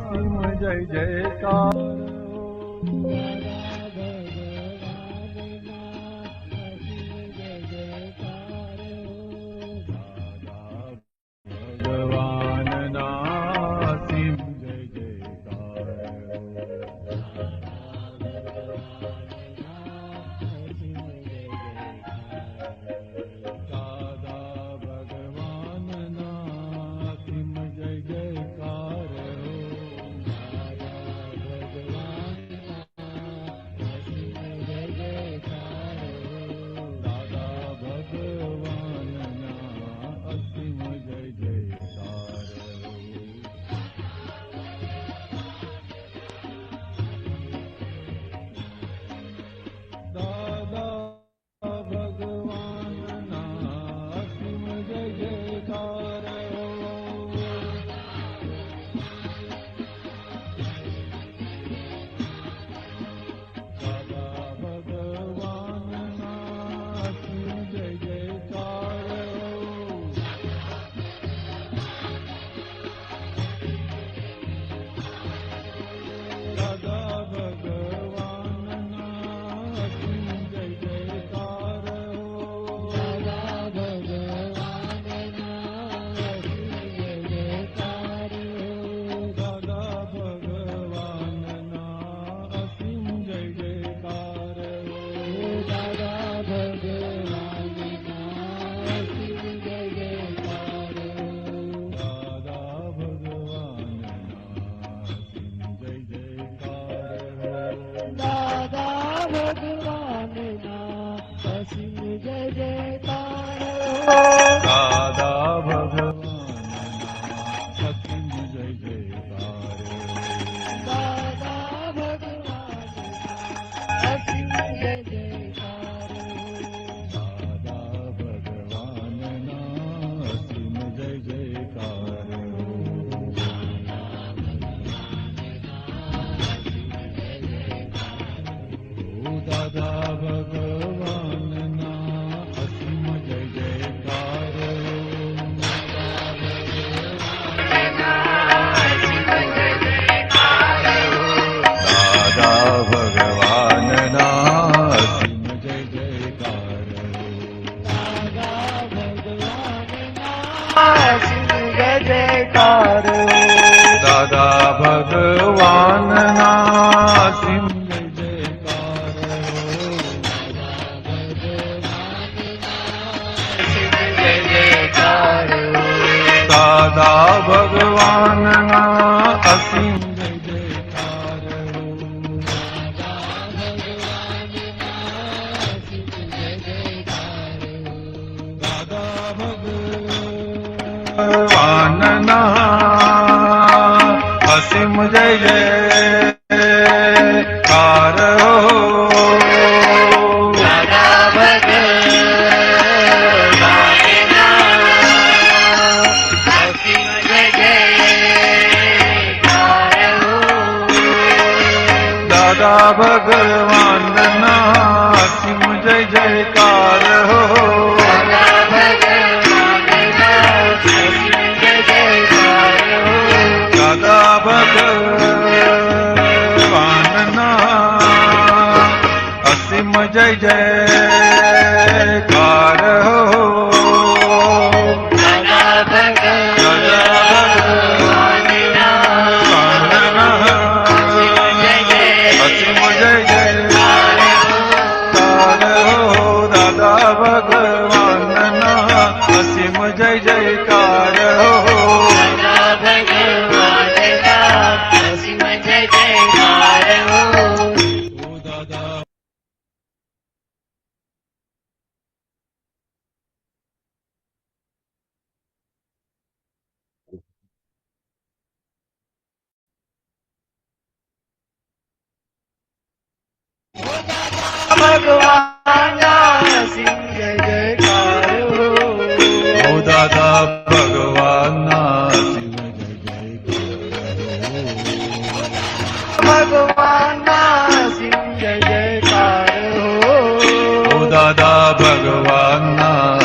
સિંહ જય જયકાર ભગવાનના સિંહ જય જયકાર દાદા ભગવાનના સિંહ જય જયકાર દાદા ભગવાનના અસીમ જય જયકાર દાદા ભગવાનના અસીમ જય જયકાર દાદા ભગવાનના અસીમ જય જયકાર હો દાદા ભગવાનના અસીમ જય જયકાર હો ભગવાનના સિંહ જય જયકાર હો દાદા ભગવાનના સિંહ જય જયકાર ભગવાનના સિંહ જય જયકાર હો દાદા ભગવાનના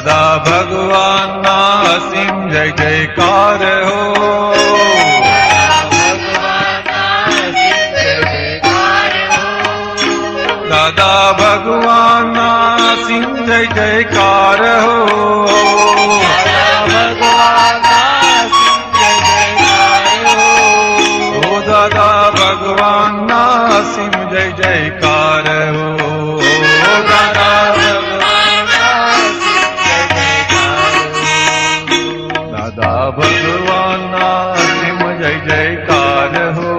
दादा भगवान ना असीम जय जयकार हो दादा भगवान ना असीम जय जयकार हो दादा भगवान ना असीम जय जयकार हो दादा दादा भगवान ना असीम जय जयकार हो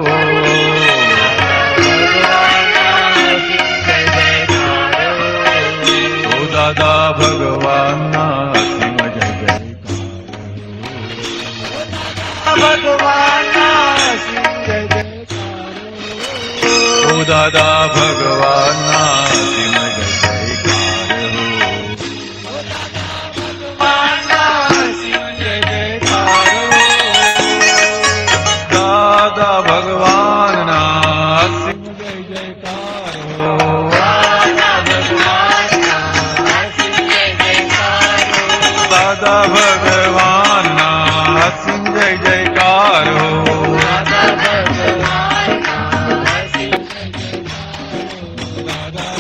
दादा भगवान ना असीम जय जयकार भगवान ना असीम जय जयकार दादा भगवान ना असीम जय दादा भगवान ना असीम जय जयकार हो दादा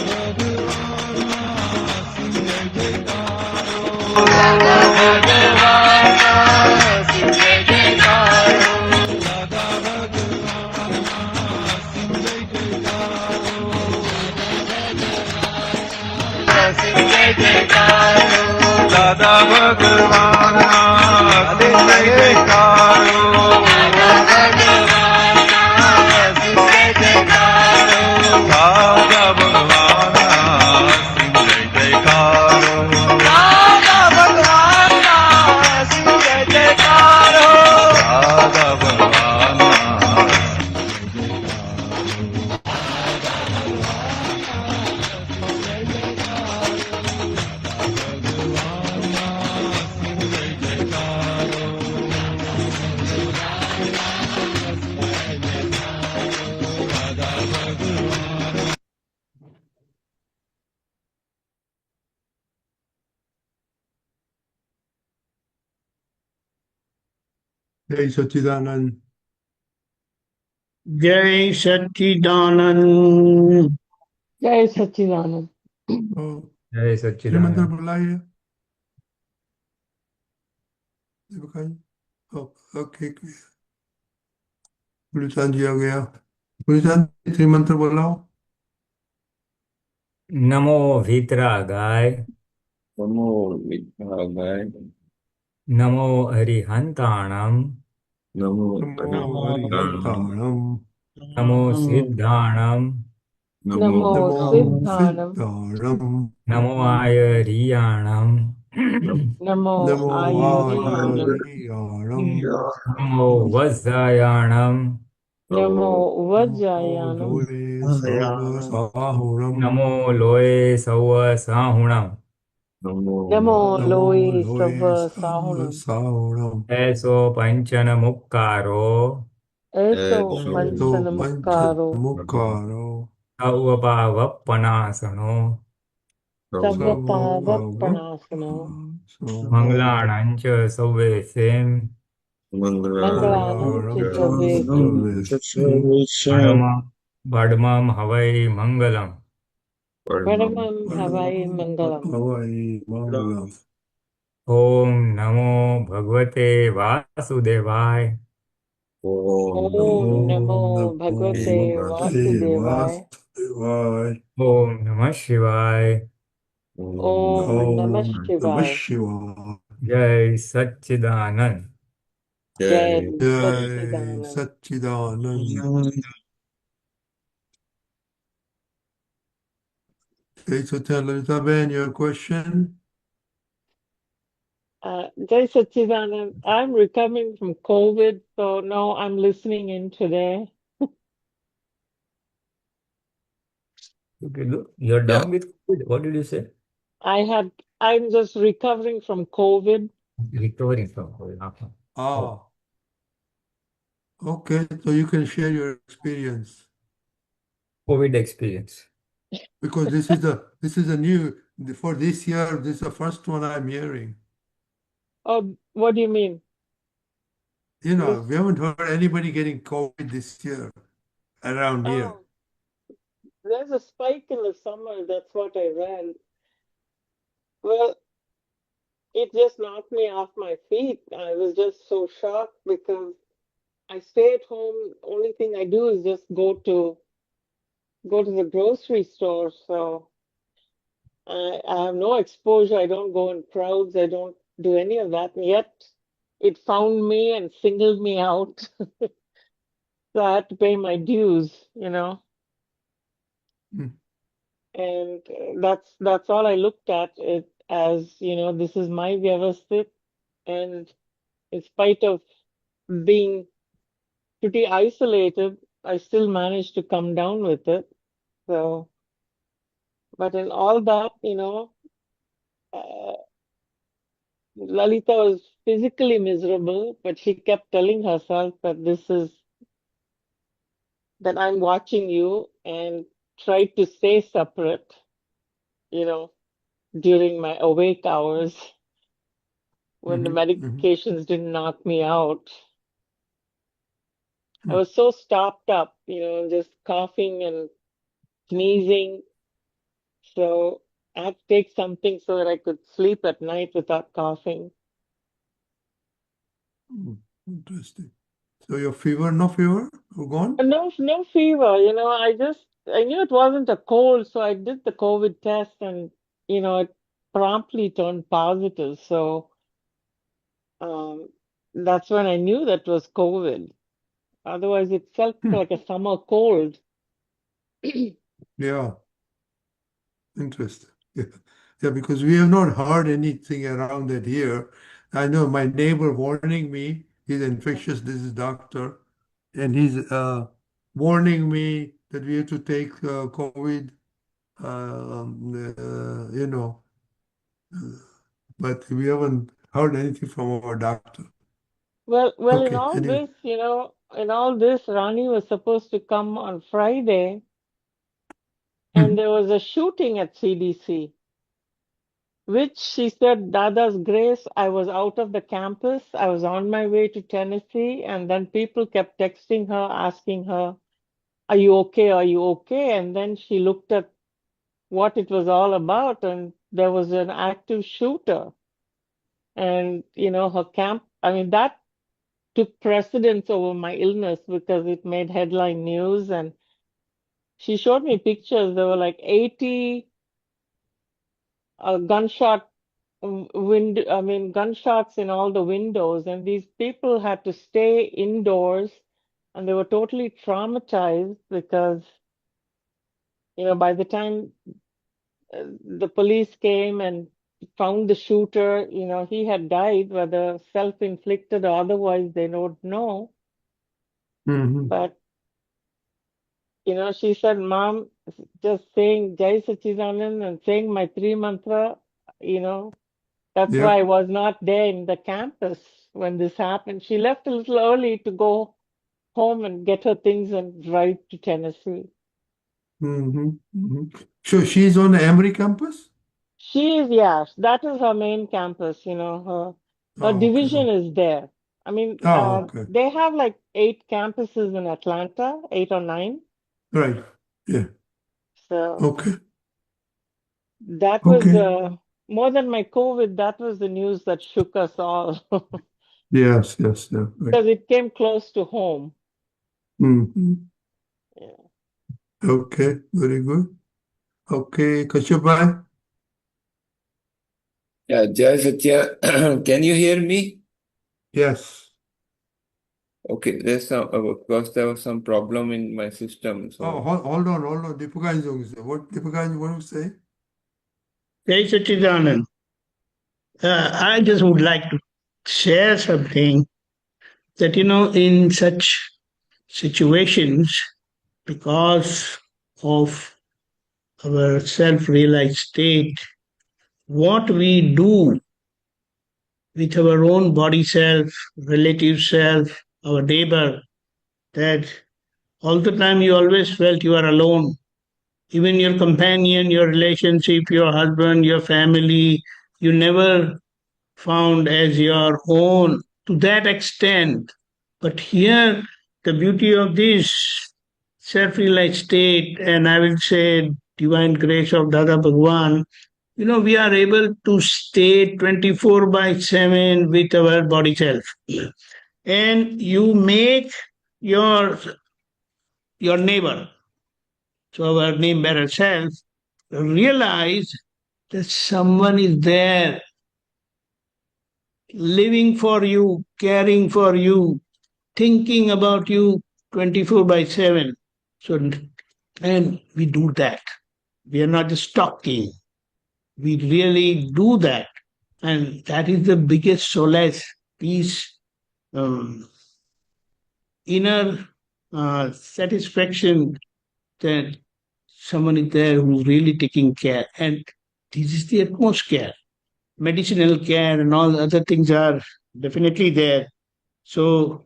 भगवान ना असीम जय जयकार हो दादा भगवान असीम जय जयकार हो दादा भगवान असीम जय जयकार दादा भगवान असीम जय जयकार दादा भगवान जय सच्चिदानंद जय सच्चिदानंद जय सच्चिदानंद मंत्र जय सच्चिदानंद बुलाइए ओके पुलिसान जी आ गया पुलिसान मंत्र बोलाओ नमो वीतरागाय नमो विद्यागाय नमो अरिहंताणम नमो नमो हरिहंताणम नमो सिद्धाणम नमो नमो सिद्धाणम सिद्धाणम नमो आयरियाणम नमो नमो आयुर्याणम आयुर्याणम नमो वज्रायाणम नमो नमो वज्रायाणम लोये सर्वसाहुणम नमो लोये सौवसाहुणम नमो नमो नमो लोये लोये सव साहुणम सर्वसाहुणम ऐसो पंचन मुक्कारो ऐसो ऐसो तो पंचन पंच मुक्कारो मुक्कारो सौवपावपनासनो तव सर्व पावपणासनो मंगलाणां च सौवेसें मंगलानं च सव्येसिं बडमं हवै मंगलम् परमं हवै मंगलम् ओम नमो भगवते वासुदेवाय ओम नमो भगवते वासुदेवाय ओम नमः शिवाय ओम नमः शिवाय जय सच्चिदानंद जय जय Sachchidanand Sachchidanand Okay, so tell Lita Ben your question. Jai Satchidanand, I'm recovering from COVID, so now I'm listening in today. Okay, look, you're done with COVID. What did you say? I'm just recovering from COVID. Recovering from COVID. Ah, okay, so you can share your experience. COVID experience. Because this is a new for this year. This is the first one I'm hearing. Oh, what do you mean? You know, This, we haven't heard anybody getting COVID this year around here. oh, there's a spike in the summer. That's what I read. Well, it just knocked me off my feet. I was just so shocked because I stay at home. Only thing I do is just go to the grocery store. So I have no exposure. I don't go in crowds. I don't do any of that. And yet it found me and singled me out. So I had to pay my dues, you know. Mm. And that's all I looked at it as, you know, this is my Vyavasthit. And in spite of being pretty isolated, I still managed to come down with it. So, but in all that, you know, uh, Lalita was physically miserable, but she kept telling herself that that I'm watching you and tried to stay separate, you know, during my awake hours when the Mhm, mhm, medications didn't knock me out. I mm. was so stopped up, you know, just coughing and sneezing. So I had to take something so that I could sleep at night without coughing. Interesting. So your fever, no fever, gone? No fever, you know, I knew it wasn't a cold, so I did the COVID test and, you know, it promptly turned positive. So um, that's when I knew that was COVID. Otherwise, it felt Hmm. like a summer cold. Yeah, interesting. Yeah. Yeah, because we have not heard anything around that here. I know my neighbor warning me, he's an infectious disease doctor, and he's warning me that we have to take COVID, you know, uh, but we haven't heard anything from our doctor. Well, in Okay, all anyway. this, you know, in all this, Rani was supposed to come on Friday, and Mhm. there was a shooting at CDC, which she said, Dada's grace, I was out of the campus. I was on my way to Tennessee, and then people kept texting her, asking her, are you okay? Are you okay? And then she looked at what it was all about, and there was an active shooter. And, you know, her camp, I mean, that took precedence over my illness because it made headline news. And she showed me pictures. There were like 80 gunshot gunshots in all the windows. And these people had to stay indoors and they were totally traumatized because, you know, by the time the police came and found the shooter, you know, he had died, whether self-inflicted or otherwise, they don't know. Mhm. But you know, she said, Mom, just saying Jai Sachidanand and saying my three mantra, you know, that's why I Yep. was not there in the campus when this happened. She left a little early to go home and get her things and drive to Tennessee. So she's on the Emory campus? She is, yeah, that is her main campus, you know, her Oh, okay. division is there. I mean, Oh, okay. they have like 8 campuses in Atlanta, 8 or 9. Right. Yeah. So Okay. that was Okay. more than my COVID, that was the news that shook us all Yes, yes, yeah. Right. because it came close to home. Mhm. Yeah. Okay. Very good. Okay. Kashyap. Yeah, Jai Satya, can you hear me? Yes. Okay, there's some, of course, there was some problem in my system. Oh, So, hold on, hold on. Deepakanandji, what Deepakanandji want to say? Jai Sachidanand. I just would like to share something that, in such situations, because of our self realized state, what we do with our own body self, relative self, our neighbor, that all the time you always felt you are alone even your companion, your relationship, your husband, your family, you never found as your own to that extent. But here, the beauty of this self-realized state, and I will say divine grace of Dada Bhagwan, we are able to stay 24 by 7 with our body self. And you make your your neighbor, so our name bearer self, realize that someone is there living for you, caring for you, thinking about you 24 by 7. So, and we do that. We are not just talking. We really do that. And that is the biggest solace, peace, um, inner satisfaction that someone is there who's really taking care. And this is the utmost care. Medicinal care and all other things are definitely there. So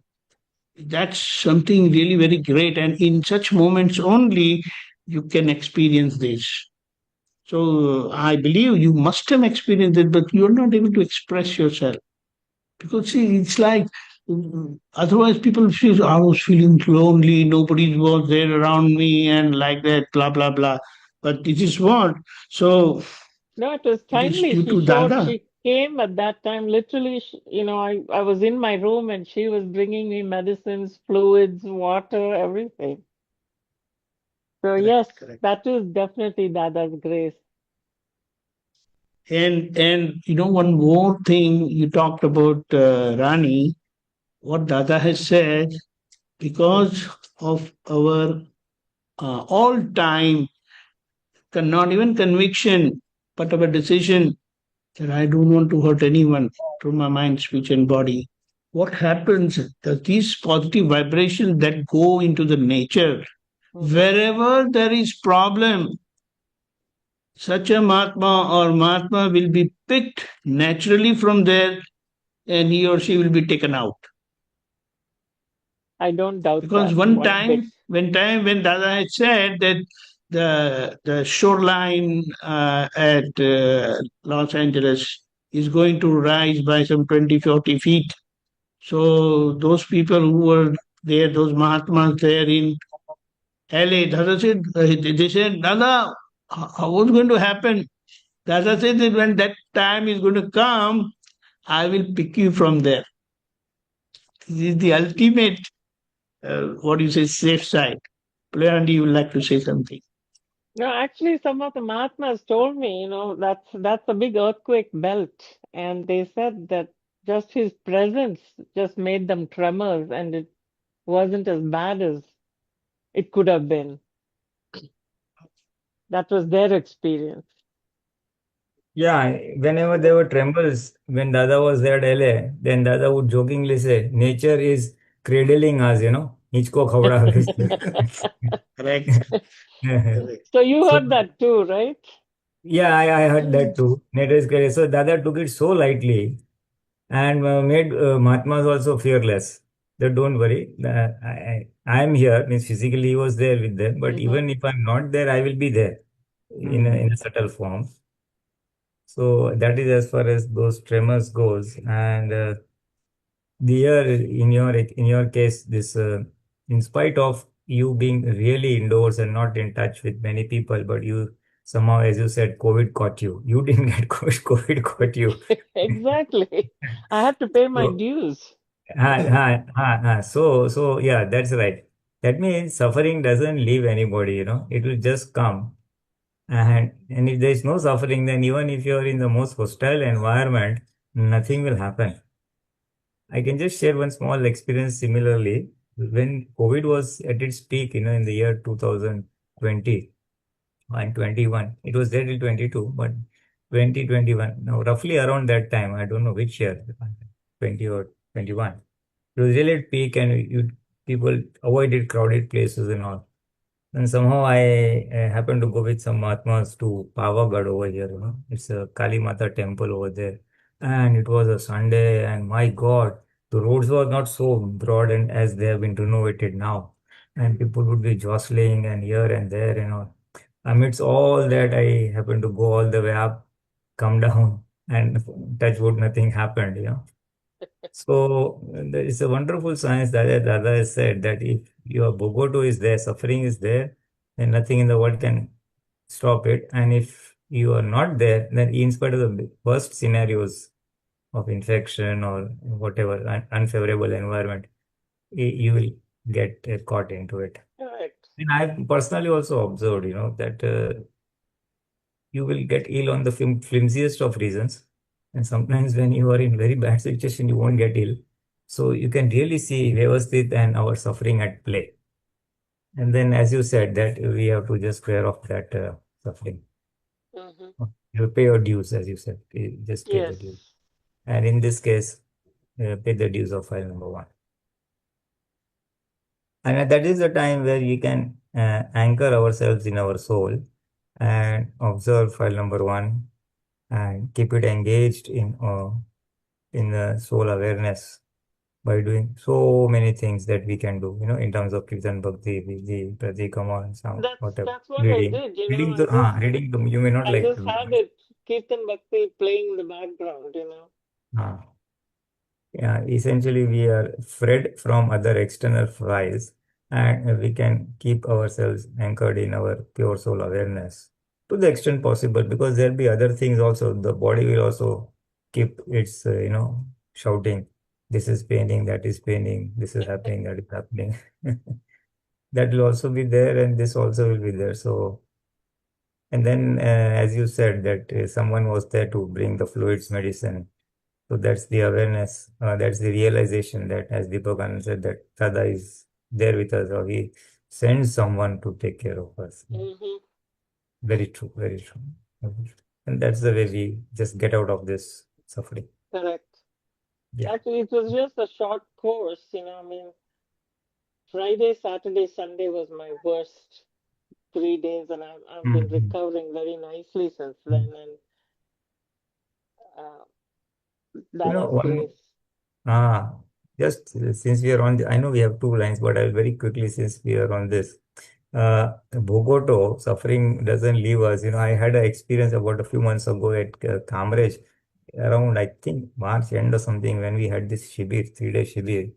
that's something really very great. And in such moments only you can experience this. So I believe you must have experienced it, but you're not able to express yourself. Because see, it's like otherwise people feel I was feeling lonely, nobody was there around me, and like that, blah blah blah. But this is what. So No, it was it is timely. due She to showed, Dada. she came at that time. Literally, I was in my room and she was bringing me medicines, fluids, water, everything. So, yes, Correct. that is definitely Dada's grace. And one more thing you talked about Rani, what Dada has said, because of our all time, not even conviction, but our decision that I don't want to hurt anyone through my mind, speech, and body. What happens that these positive vibrations that go into the nature, wherever there is problem, such a Mahatma or Mahatma will be picked naturally from there and he or she will be taken out. I don't doubt Because that one one bit. time, when Dada had said that the shoreline at Los Angeles is going to rise by some 20, 40 feet. So those people who were there, those Mahatmas there in LA, Dada said, they said, Dada, how was going to happen? Dada said that when that time is going to come, I will pick you from there. This is the ultimate, what do you say, safe side. Pulinanandji, you would like to say something? No, actually, some of the Mahatmas told me, that's a big earthquake belt. And they said that just his presence just made them tremors and it wasn't as bad as it could have been. That was their experience. Yeah, whenever there were trembles, when Dada was there at LA, then Dada would jokingly say, nature is cradling us, Hichko khavda Correct. Correct. So you So, heard that too, right? yeah, I heard that too. Nature is cradling. So Dada took it so lightly and made Mahatmas also fearless. That don't worry, I am here, means physically he was there with them, but even if I'm not there, I will be there in a subtle form. So that is as far as those tremors goes. And here in your case, this in spite of you being really indoors and not in touch with many people, but you somehow, as you said, COVID caught you. You didn't get COVID, COVID caught you. Exactly. I have to pay my So, dues. so yeah, that's right. That means suffering doesn't leave anybody, it will just come. And if there is no suffering, then even if you are in the most hostile environment, nothing will happen. I can just share one small experience similarly. When COVID was at its peak, in the year 2020 and 21, it was there till 22, but 2021, now roughly around that time, I don't know which year, 20 or 21, it was really at peak and people avoided crowded places and all. And somehow I happened to go with some Mahatmas to Pavagadh over here, It's a Kali Mata temple over there. And it was a Sunday, and my God, the roads were not so broad and as they have been renovated now. And people would be jostling and here and there, Amidst all that, I happened to go all the way up, come down, and touch wood, nothing happened, So there is a wonderful science that Dada has said that if your Bogoto is there, suffering is there, then nothing in the world can stop it. And if you are not there, then in spite of the worst scenarios of infection or whatever unfavorable environment, you will get caught into it. Correct. And I've personally also observed, that you will get ill on the flimsiest of reasons. And sometimes when you are in very bad situation, you won't get ill. So you can really see Vyavasthit and our suffering at play. And then, as you said, that we have to just square off that suffering. Mm-hmm. You pay your dues, as you said. You just pay the Yes. dues. And in this case, pay the dues of file number 1. And that is the time where you can anchor ourselves in our soul and observe file number 1 and keep it engaged in the soul awareness by doing so many things that we can do, in terms of Kirtan Bhakti, Viji, Pratikama, and some whatever. That's what I did, Reading you may not I like just to. had it, Kirtan Bhakti playing in the background, Yeah, essentially we are freed from other external files and we can keep ourselves anchored in our pure soul awareness to the extent possible, because there'll be other things also. The body will also keep its, shouting, this is paining, that is paining, this is happening, that is happening. That will also be there and this also will be there. So, and then as you said that someone was there to bring the fluids medicine. So that's the awareness, that's the realization that, as Deepakanand said, that Dada is there with us, or he sends someone to take care of us. Mm-hmm. Very true, very true. And that's the way we just get out of this suffering. Correct. Yeah. Actually, it was just a short course, Friday, Saturday, Sunday was my worst 3 days, and I've been recovering very nicely since then. And Dada's grace. Just since we are on I know we have 2 lines, but I'll very quickly, since we are on this. Bogoto, suffering doesn't leave us. I had an experience about a few months ago at Kamrej, around, I think, March end or something, when we had this Shibir, 3-day Shibir.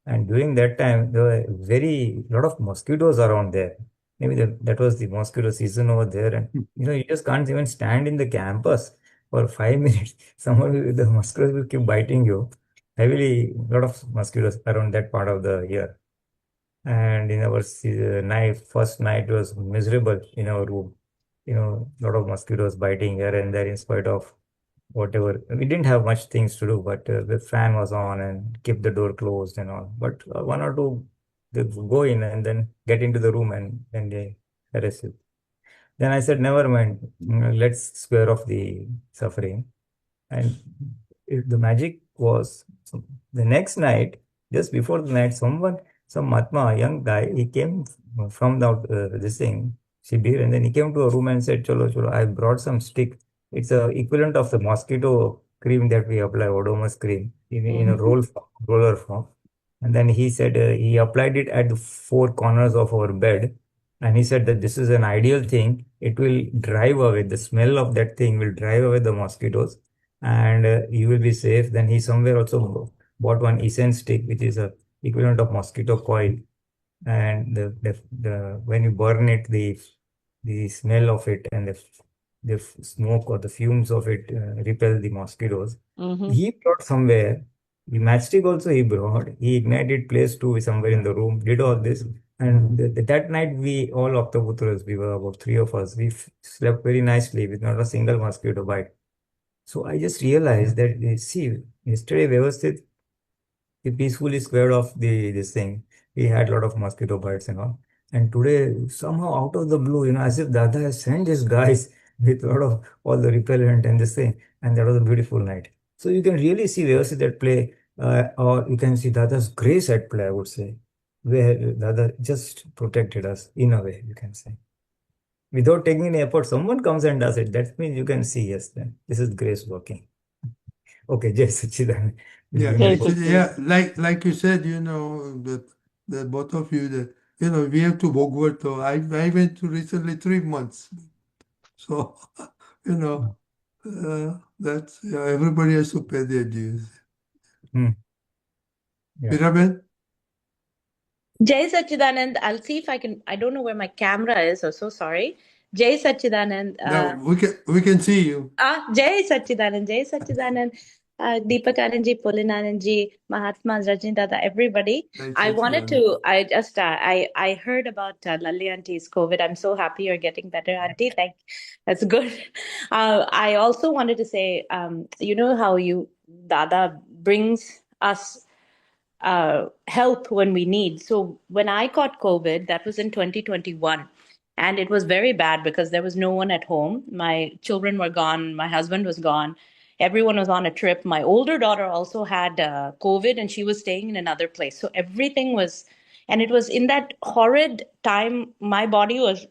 And during that time, there were very lot of mosquitoes around there. Maybe that was the mosquito season over there. And, you just can't even stand in the campus for 5 minutes. The mosquitoes will keep biting you. Heavily, lot of mosquitoes around that part of the year. And in our first night was miserable in our room. A lot of mosquitoes biting here and there in spite of whatever. We didn't have much things to do, but the fan was on and keep the door closed and all. But one or two, they go in and then get into the room and then they harass you. Then I said, never mind, let's square off the suffering. And the magic was, the next night, just before the night, some Mahatma, a young guy, he came from this thing, Shibir, and then he came to a room and said, Cholo, cholo, I brought some stick. It's a equivalent of the mosquito cream that we apply, Odomus cream, in a roller form. And then he said he applied it at the 4 corners of our bed. And he said that this is an ideal thing. It will drive away, the smell of that thing will drive away the mosquitoes, and you will be safe. Then he somewhere also bought one essence stick, which is a equivalent of mosquito coil, and when you burn it, the smell of it and the smoke or the fumes of it repel the mosquitoes. He brought somewhere the matchstick also. He ignited, placed 2 somewhere in the room, did all this. And that night, we all Aptaputras, we were about 3 of us, we slept very nicely with not a single mosquito bite. So I just realized that, see, yesterday Vyavasthit, he peacefully squared off this thing. He had a lot of mosquito bites and all. And today, somehow out of the blue, as if Dada has sent his guys with a lot of all the repellent and this thing. And that was a beautiful night. So you can really see Vyavasthit at play, or you can see Dada's grace at play, I would say, where Dada just protected us in a way, you can say. Without taking any effort, someone comes and does it. That means you can see, yes, then this is grace working. Okay, Jai Sachidanand. Yeah, like you said, that both of you, that we have to Bhagavad. I went to recently 3 months. So, that's, everybody has to pay their dues. Hmm. Yeah. Miraben? Jai Sachidanand, I'll see if I can. I don't know where my camera is, or so sorry. Jai Sachidanand. No, we can see you. Jai Sachidanand, Jai Sachidanand, Deepakanandji, Pulinanandji, Mahatmas, Rajindada, everybody. Jai I wanted Sachidanand. to, I heard about Lalli Auntie's COVID. I'm so happy you're getting better, Auntie. That's good. I also wanted to say, you know how Dada brings us help when we need. So when I caught COVID, that was in 2021. And it was very bad because there was no one at home. My children were gone. My husband was gone. Everyone was on a trip. My older daughter also had COVID and she was staying in another place. So everything was, and it was in that horrid time, my body was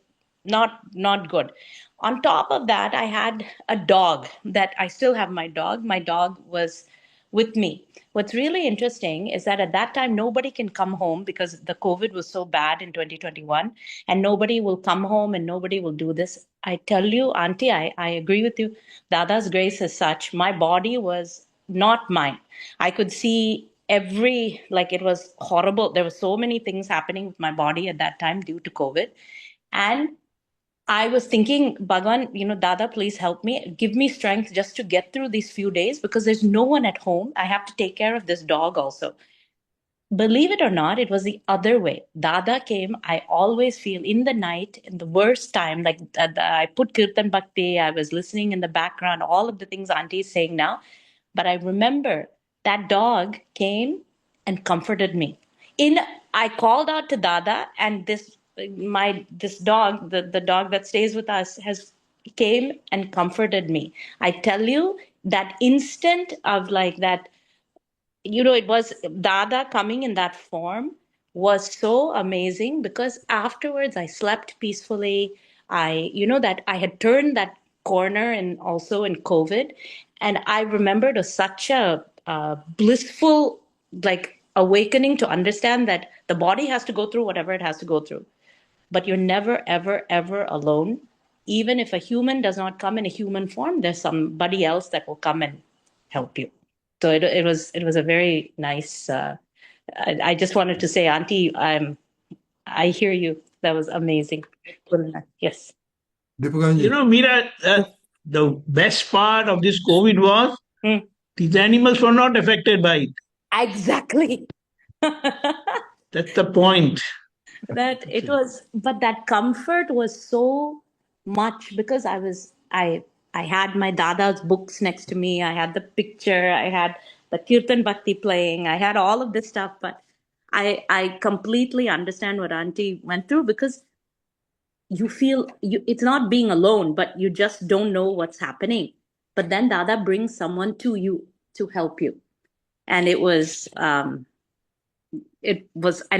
not good. On top of that, I had a dog that I still have my dog. My dog was with me. What's really interesting is that at that time, nobody can come home because the COVID was so bad in 2021, and nobody will come home and nobody will do this. I tell you, Auntie, I agree with you. Dada's grace is such. My body was not mine. I could see like it was horrible. There were so many things happening with my body at that time due to COVID. And I was thinking, Bhagwan, Dada, please help me. Give me strength just to get through these few days because there's no one at home. I have to take care of this dog also. Believe it or not, it was the other way. Dada came. I always feel in the night, in the worst time, like I put Kirtan Bhakti, I was listening in the background, all of the things Auntie is saying now. But I remember that dog came and comforted me. I called out to Dada, and this dog, the dog that stays with us, came and comforted me. I tell you, that instant of like that, it was Dada coming in that form was so amazing because afterwards I slept peacefully. That I had turned that corner and also in COVID. And I remembered such a blissful, like, awakening to understand that the body has to go through whatever it has to go through. But you're never, ever, ever alone. Even if a human does not come in a human form, there's somebody else that will come and help you. So it was a very nice. I just wanted to say, Auntie, I hear you. That was amazing. Yes. Deepakanji. Meera, the best part of this COVID was these animals were not affected by it. Exactly. That's the point. But that comfort was so much because I had my Dada's books next to me. I had the picture. I had the Kirtan Bhakti playing. I had all of this stuff. But I completely understand what Auntie went through because you feel it's not being alone, but you just don't know what's happening. But then Dada brings someone to you to help you, and it was. And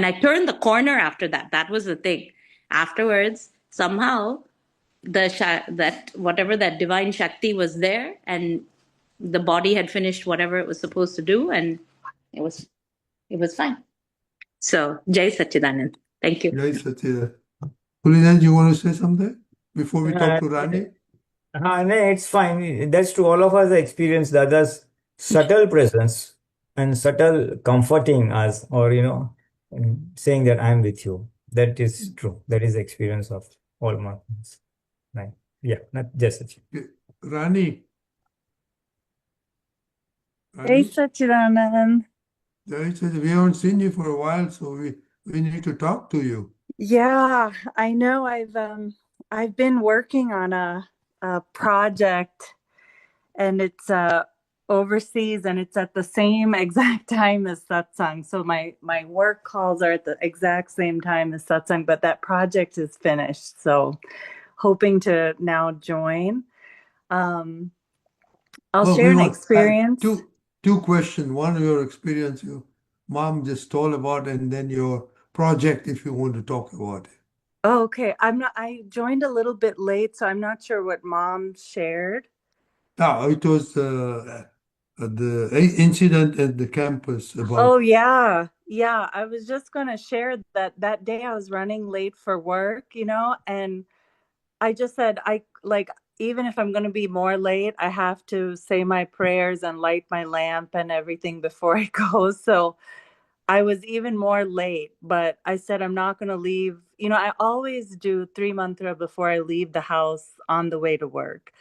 I turned the corner after that. That was the thing. Afterwards, somehow that whatever that divine Shakti was there, and the body had finished whatever it was supposed to do, and it was fine. So Jai Sachidanand. Thank you. Jai Sachidanand. Pulinanandji, you want to say something before we talk to Rani? No, it's fine. That's to all of us experience Dada's subtle presence and subtle comforting us, or saying that I'm with you. That is true. That is the experience of all Mahatmas. Right. Yeah, not just such. Rani. Jai Sachidanand. Jai Sachidanand. We haven't seen you for a while, so we need to talk to you. Yeah, I know. I've been working on a project, and it's overseas, and it's at the same exact time as Satsang. So my work calls are at the exact same time as Satsang, but that project is finished. So hoping to now join. I'll share an experience. Two questions. One, your experience your mom just told about, and then your project, if you want to talk about it. Oh, okay. I joined a little bit late, so I'm not sure what Mom shared. No, it was the incident at the campus about. Oh, yeah. Yeah. I was just going to share that that day I was running late for work, and I just said, even if I'm going to be more late, I have to say my prayers and light my lamp and everything before I go. So I was even more late, but I said, I'm not going to leave. I always do 3 mantra before I leave the house on the way to work.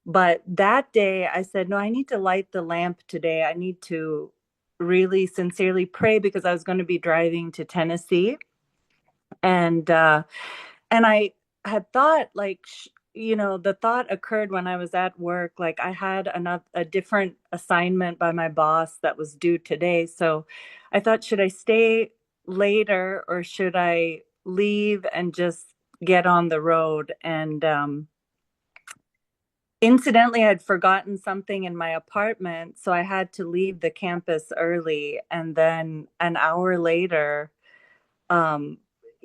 But that day I said, no, I need to light the lamp today. I need to really sincerely pray because I was going to be driving to Tennessee. And I had thought the thought occurred when I was at work, like I had a different assignment by my boss that was due today. So I thought, should I stay later or should I leave and just get on the road? And incidentally, I'd forgotten something in my apartment, so I had to leave the campus early. And then an hour later, um,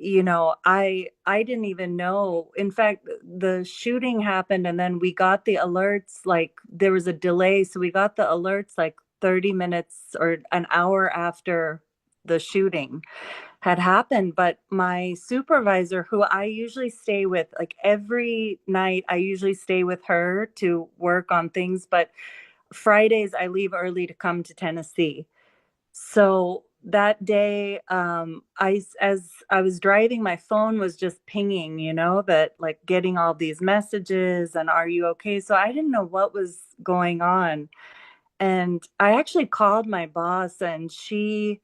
I didn't even know. In fact, the shooting happened, and then we got the alerts, like there was a delay. So we got the alerts like 30 minutes or an hour after the shooting had happened. But my supervisor, who I usually stay with, like every night, I usually stay with her to work on things. But Fridays, I leave early to come to Tennessee. So that day, as I was driving, my phone was just pinging, that like getting all these messages and are you okay? So I didn't know what was going on. And I actually called my boss, and she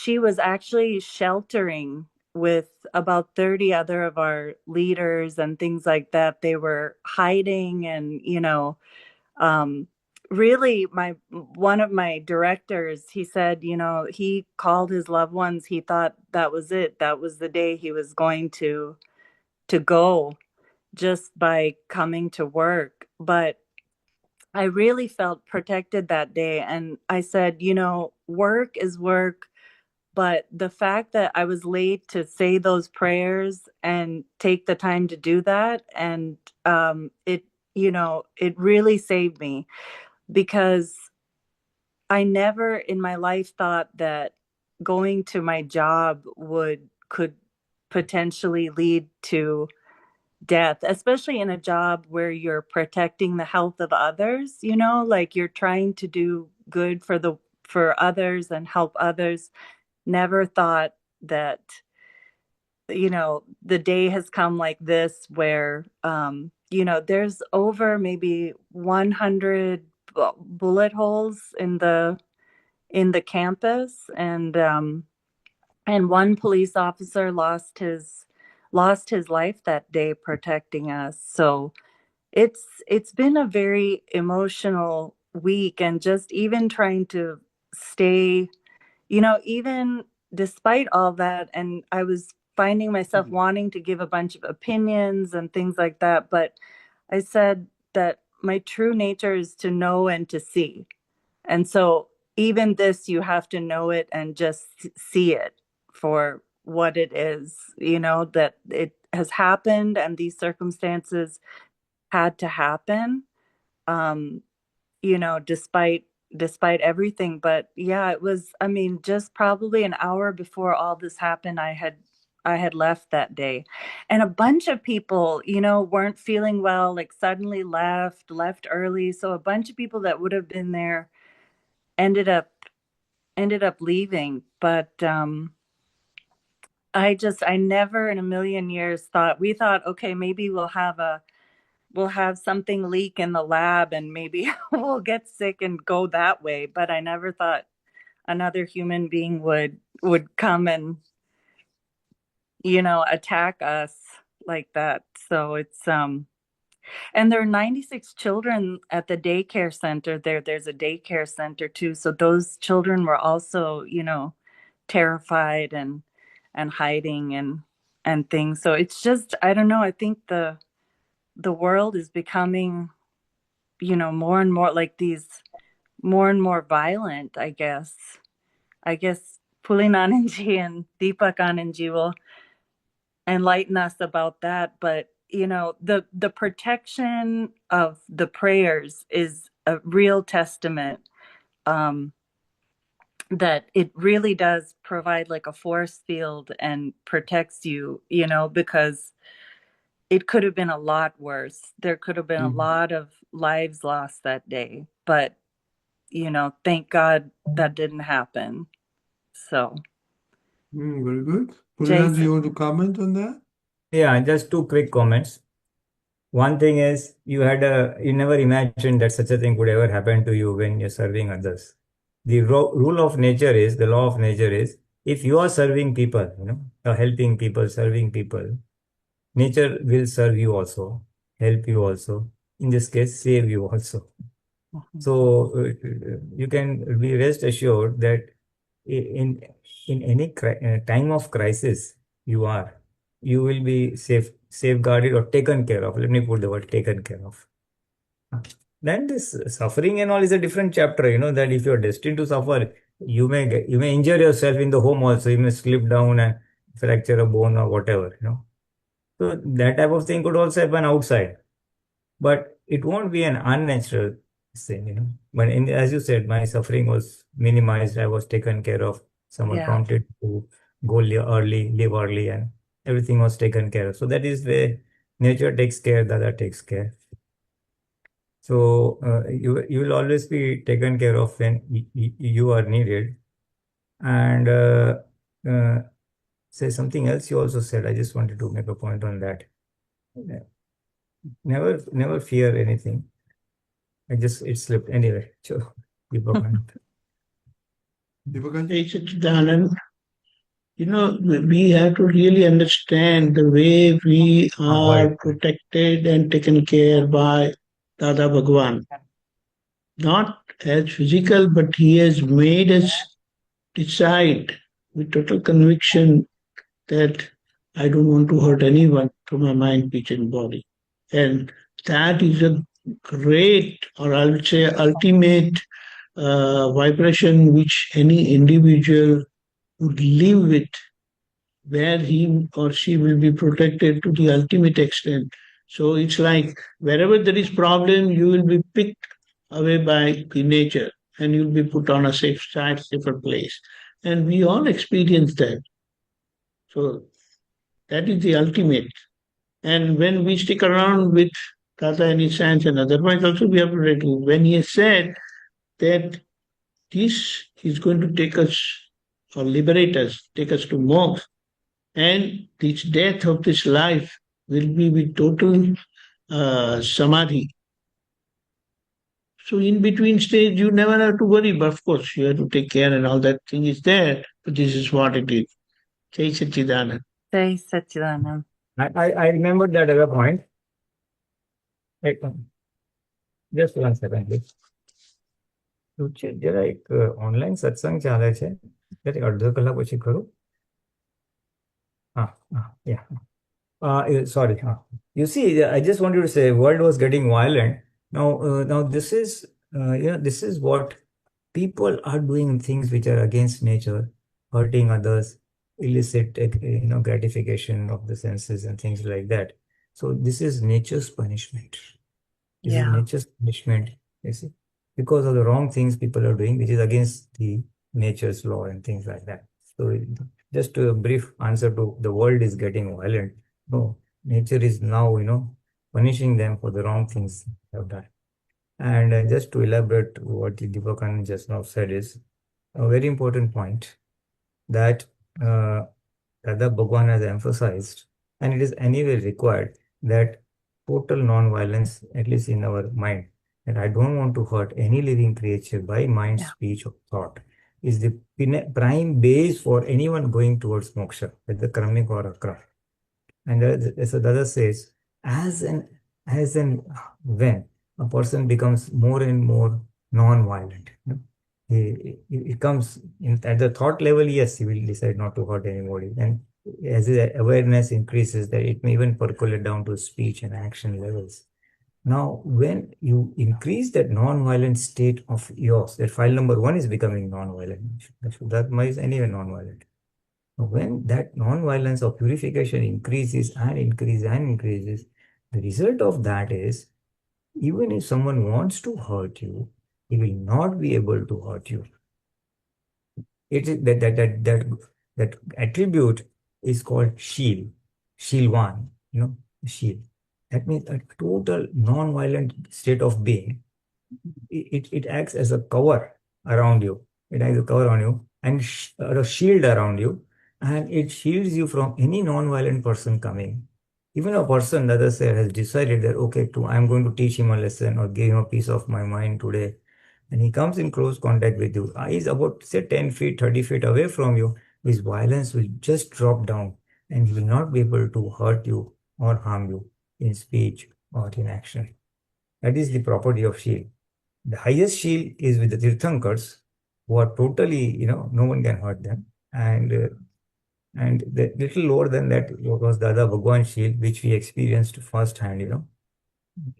was actually sheltering with about 30 other of our leaders and things like that. They were hiding, and really, one of my directors, he said, he called his loved ones. He thought that was it. That was the day he was going to go, just by coming to work. But I really felt protected that day. And I said, work is work. But the fact that I was late to say those prayers and take the time to do that, and it really saved me, because I never in my life thought that going to my job could potentially lead to death, especially in a job where you're protecting the health of others, like you're trying to do good for others and help others. Never thought that, the day has come like this, where there's over maybe 100 bullet holes in the campus, and one police officer lost his life that day protecting us. So it's been a very emotional week, and just even trying to stay, even despite all that. And I was finding myself wanting to give a bunch of opinions and things like that, but I said that my true nature is to know and to see. And so even this, you have to know it and just see it for what it is, that it has happened and these circumstances had to happen, despite everything. But yeah, it was, I mean, just probably an hour before all this happened, I had left that day. And a bunch of people, weren't feeling well, like suddenly left early. So a bunch of people that would have been there ended up leaving. But I never in a million years we thought, okay, maybe we'll have something leak in the lab and maybe we'll get sick and go that way. But I never thought another human being would come and, attack us like that. So it's and there are 96 children at the daycare center there. There's a daycare center too. So those children were also, terrified and hiding and things. So it's just, I don't know. I think the world is becoming, more and more like these, more and more violent, I guess. Pulinanandji and Deepakanandji will enlighten us about that. But, the protection of the prayers is a real testament that it really does provide like a force field and protects you, because it could have been a lot worse. There could have been a lot of lives lost that day, but thank God that didn't happen. So, Very good. Jason. Pulinanandji, you want to comment on that? Yeah, just two quick comments. One thing is you never imagined that such a thing could ever happen to you when you're serving others. The rule of nature is, the law of nature is, if you are serving people, or helping people, serving people, nature will serve you also, help you also, in this case, save you also. So you can be rest assured that in any time of crisis you will be safeguarded or taken care of. Let me put the word taken care of. Then this suffering and all is a different chapter. That if you're destined to suffer, you may injure yourself in the home also. You may slip down and fracture a bone or whatever. So that type of thing could also happen outside, but it won't be an unnatural thing. But as you said, my suffering was minimized. I was taken care of. Someone prompted to go live early, and everything was taken care of. So that is where nature takes care, Dada takes care. So you will always be taken care of when you are needed. And say something else you also said. I just wanted to make a point on that. Never fear anything. It slipped anyway. Sure. Deepakanand. Hey, Sachidanand, we have to really understand the way we are protected and taken care by Dada Bhagwan. Not as physical, but he has made us decide with total conviction that I don't want to hurt anyone through my mind, speech, and body. And that is a great, or I would say ultimate vibration which any individual would live with, where he or she will be protected to the ultimate extent. So it's like wherever there is problem, you will be picked away by the nature and you'll be put on a safer place. And we all experience that. So that is the ultimate. And when we stick around with Tata and his science and otherwise also we have to ready. When he has said that this is going to take us or liberate us, take us to moksha, and this death of this life will be with total samadhi. So in between stage, you never have to worry, but of course you have to take care and all that thing is there, but this is what it is. Jai Sachidanand. Jai Sachidanand. I remembered that other point. Wait, just 1 second, please. જરા એક online સત્સંગ ચાલે છે ત્યારે અડધો કલાક પછી ખરું sorry. You see, I just wanted to say, world was getting violent. Now this is what people are doing, things which are against nature, hurting others, illicit, gratification of the senses and things like that. So this is nature's punishment. This is nature's punishment, you see, because of the wrong things people are doing, which is against the nature's law and things like that. So just a brief answer to the world is getting violent. No, nature is now, punishing them for the wrong things they have done. And just to elaborate what Deepakanand just now said is a very important point that Dada Bhagwan has emphasized, and it is anyway required, that total non-violence, at least in our mind, that I don't want to hurt any living creature by mind, speech, or thought, is the prime base for anyone going towards moksha, whether karmic or akra. And as Dada says, as and when a person becomes more and more non-violent, it comes at the thought level, yes, he will decide not to hurt anybody. And as the awareness increases, that it may even percolate down to speech and action levels. Now, when you increase that non-violent state of yours, that file number 1 is becoming non-violent. That is anyway non-violent. When that non-violence of purification increases and increases, the result of that is, even if someone wants to hurt you, he will not be able to hurt you. It is that attribute is called Shil, Shilwan, Shil. That means a total non-violent state of being. It acts as a cover around you. It acts as a cover on you and or a shield around you, and it shields you from any non-violent person coming. Even a person, the other side, has decided that, okay, I'm going to teach him a lesson or give him a piece of my mind today, and he comes in close contact with you. He's about, say, 10 feet, 30 feet away from you. His violence will just drop down, and he will not be able to hurt you or harm you in speech or in action. That is the property of shield. The highest shield is with the Tirthankars, who are totally, no one can hurt them. And the little lower than that was Dada Bhagwan shield, which we experienced firsthand.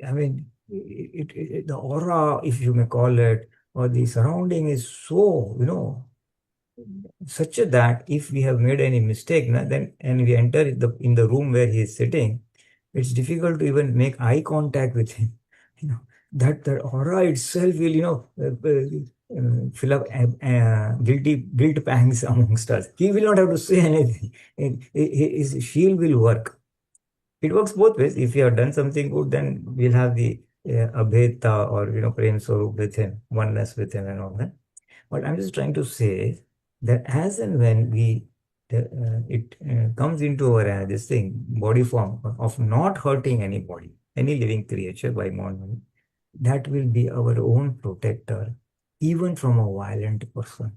I mean, the aura, if you may call it, or the surrounding is so, such that if we have made any mistake, then and we enter in the room where he is sitting, it's difficult to even make eye contact with him. That aura itself will, fill up guilt pangs amongst us. He will not have to say anything. His shield will work. It works both ways. If you have done something good, then we'll have the abheta or prem swarup with him, oneness with him and all that. But I'm just trying to say that as and when it comes into our this thing, body form of not hurting anybody, any living creature by morning, that will be our own protector, even from a violent person.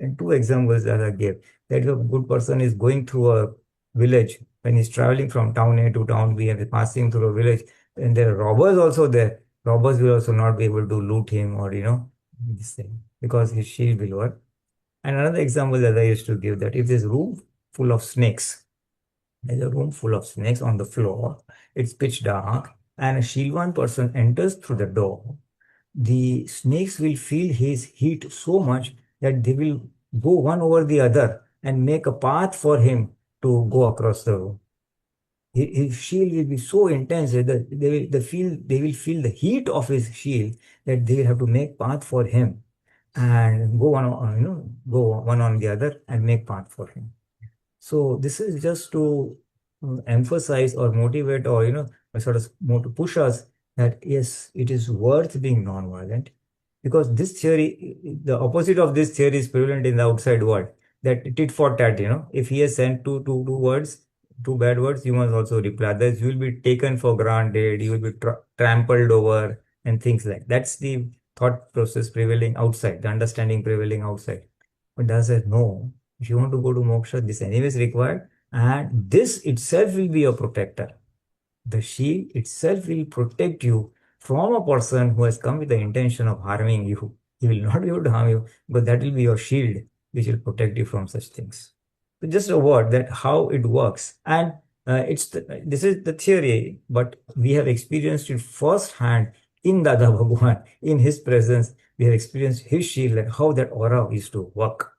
And two examples that I gave, that if a good person is going through a village, when he's traveling from town A to town B and passing through a village, and there are robbers also there, robbers will also not be able to loot him or, this thing, because his shield will work. And another example that I used to give, that if there's a room full of snakes, there's a room full of snakes on the floor, it's pitch dark, and a Shilwan person enters through the door, the snakes will feel his heat so much that they will go one over the other and make a path for him to go across the room. His shield will be so intense that they will feel the heat of his shield, that they will have to make path for him and go one on the other and make path for him. So this is just to emphasize or motivate or sort of more to push us that yes, it is worth being non-violent, because this theory, the opposite of this theory is prevalent in the outside world, that tit for tat. If he has sent two bad words, you must also reply. Otherwise, you will be taken for granted, you will be trampled over and things like that. That's the thought process prevailing outside, the understanding prevailing outside. But Dada says, no, if you want to go to moksha, this anyway is required, and this itself will be a protector. The shield itself will protect you from a person who has come with the intention of harming you. He will not be able to harm you, but that will be your shield, which will protect you from such things. So just a word that how it works. And this is the theory, but we have experienced it firsthand in Dada Bhagwan, in his presence. We have experienced his shield and how that aura used to work.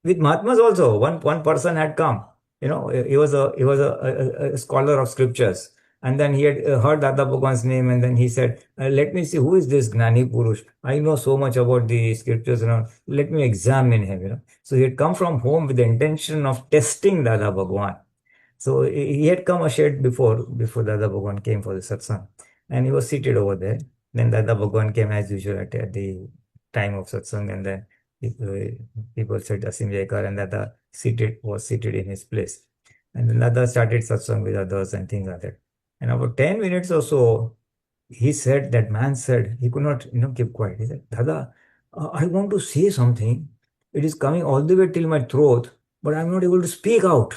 With Mahatmas also, one person had come. He was a scholar of scriptures. And then he had heard Dada Bhagwan's name, and then he said, let me see, who is this Gnani Purush? I know so much about the scriptures, let me examine him, So he had come from home with the intention of testing Dada Bhagwan. So he had come a shade before Dada Bhagwan came for the satsang. And he was seated over there. Then Dada Bhagwan came as usual at the time of satsang, and then people said Asim Jaikar, and Dada was seated in his place. And then Dada started satsang with others and things like that. And about 10 minutes or so, that man said, he could not, keep quiet. He said, Dada, I want to say something. It is coming all the way till my throat, but I'm not able to speak out,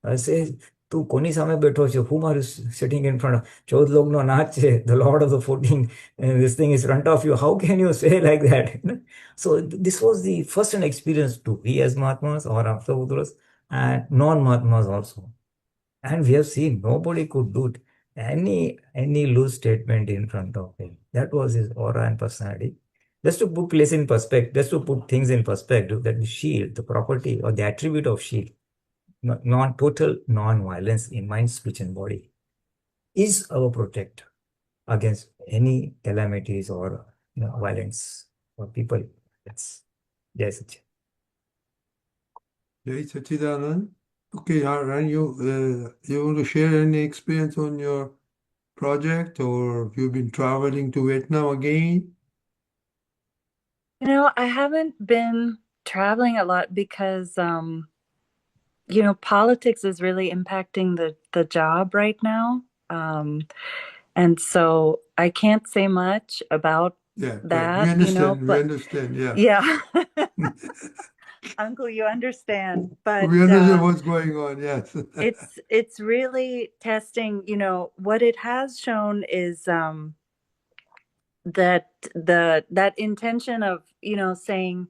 I say, tu koni same betho che, whom are you sitting in front of? 14 log no naach che, the Lord of the 14, this thing is in front of you. How can you say like that? So this was the first hand experience to we as Mahatmas or Aptaputras and non-Mahatmas also. And we have seen nobody could do any loose statement in front of him. That was his aura and personality. Just to put things in perspective, that the shield, the property or the attribute of shield, total non-violence in mind, speech and body, is our protector against any calamities or violence for people. That's Jai Sachin. Jai Sachidanand. Okay, Ran, you want to share any experience on your project, or you've been traveling to Vietnam again? I haven't been traveling a lot because politics is really impacting the job right now. And so I can't say much about Yeah, right. We that, understand. We but understand. Yeah. yeah, Uncle, you understand. But We understand what's going on. Yes. it's really testing, what it has shown is that that intention of, saying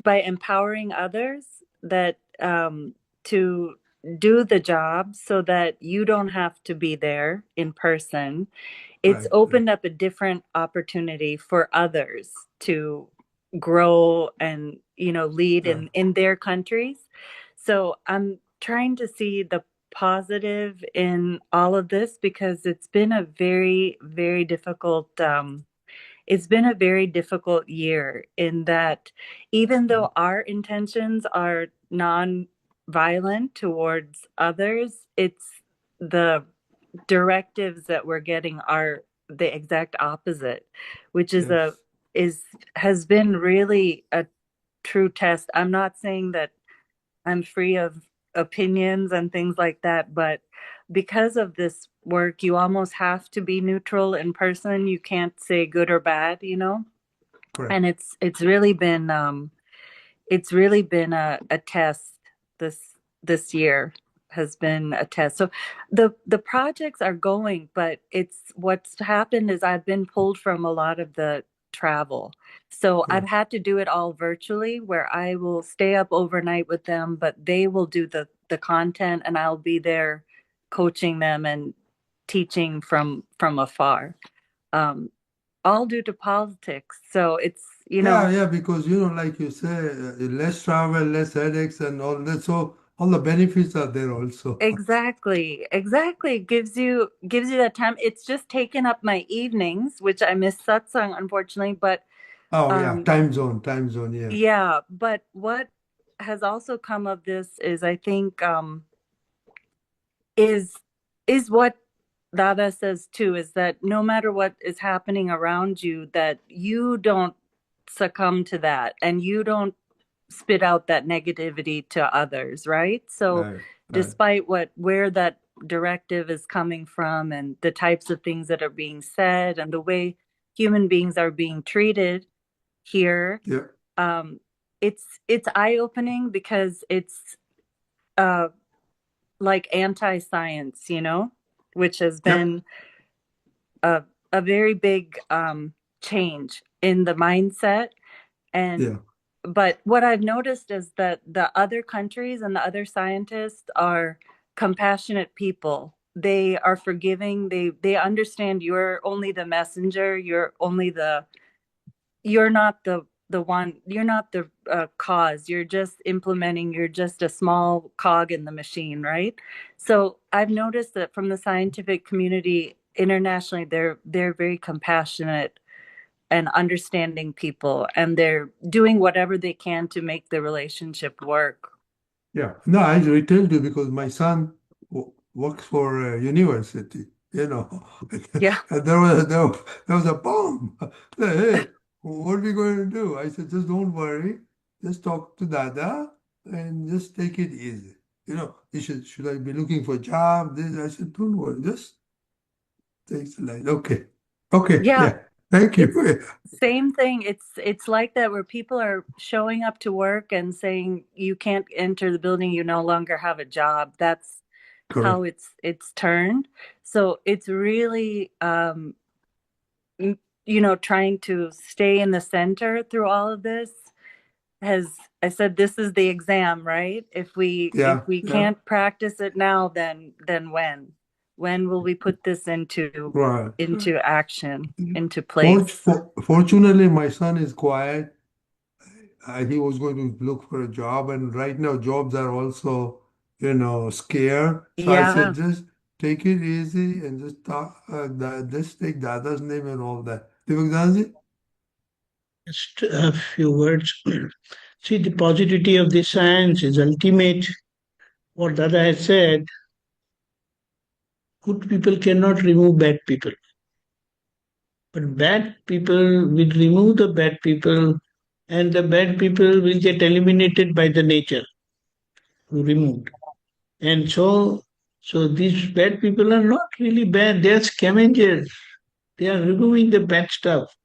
by empowering others that to do the job so that you don't have to be there in person. It's Right. opened up a different opportunity for others to grow and lead Yeah. in their countries. So I'm trying to see the positive in all of this because it's been a very, very difficult year in that even though our intentions are non-violent towards others, it's the directives that we're getting are the exact opposite, which is Yes. has been really a true test. I'm not saying that I'm free of opinions and things like that, but because of this work, you almost have to be neutral in person. You can't say good or bad, Correct. and it's really been a test. This year has been a test. So the projects are going, but what's happened is I've been pulled from a lot of the travel. So I've Correct. had to do it all virtually where I will stay up overnight with them, but they will do the content and I'll be there coaching them and teaching from afar. All due to politics. So it's, Yeah, because like you say, less travel, less headaches, and all that. So all the benefits are there also. exactly. Gives you that time. It's just taken up my evenings, which I miss satsang, unfortunately. But Oh yeah, um, time zone. Yeah, yeah. But what has also come of this is, I think, is what Dada says too, is that no matter what is happening around you, that you don't succumb to that and you don't spit out that negativity to others, right? So right, right. despite where that directive is coming from and the types of things that are being said and the way human beings are being treated here, Yeah, it's eye-opening because it's uh like anti-science, which has yep, been a very big change in the mindset. And yeah, but what I've noticed is that the other countries and the other scientists are compassionate people. They are forgiving. They understand you're only the messenger. You're not the one. You're not the cause. You're just implementing. You're just a small cog in the machine, right? So I've noticed that from the scientific community internationally, they're very compassionate and understanding people, and they're doing whatever they can to make the relationship work. yeah. No, I retailed you because my son works for a university. Yeah. And there was a bomb. Hey, what are we going to do? I said, just don't worry. Just talk to Dada and just take it easy. He should I be looking for a job? This, I said, don't worry. Just take it light. Okay. Okay. Yeah, Yeah. Thank it's you. same thing. It's like that where people are showing up to work and saying you can't enter the building, you no longer have a job. That's how Correct. it's turned. So it's really trying to stay in the center through all of this. Has I said this is the exam, right? If we Yeah. Yeah. can't practice it now, then when? When will we put this into Right. action, into place? Fortunately, my son is quiet. He was going to look for a job, and right now jobs are also, scarce. So I Yeah. said, just take it easy and just talk, just take Dada's name and all that. Deepakanandji? Just a few words. See, the positivity of the science is ultimate. What Dada has said, good people cannot remove bad people. But bad people will remove the bad people, and the bad people will get eliminated by the nature, removed. And so these bad people are not really bad, they are scavengers. They are removing the bad stuff.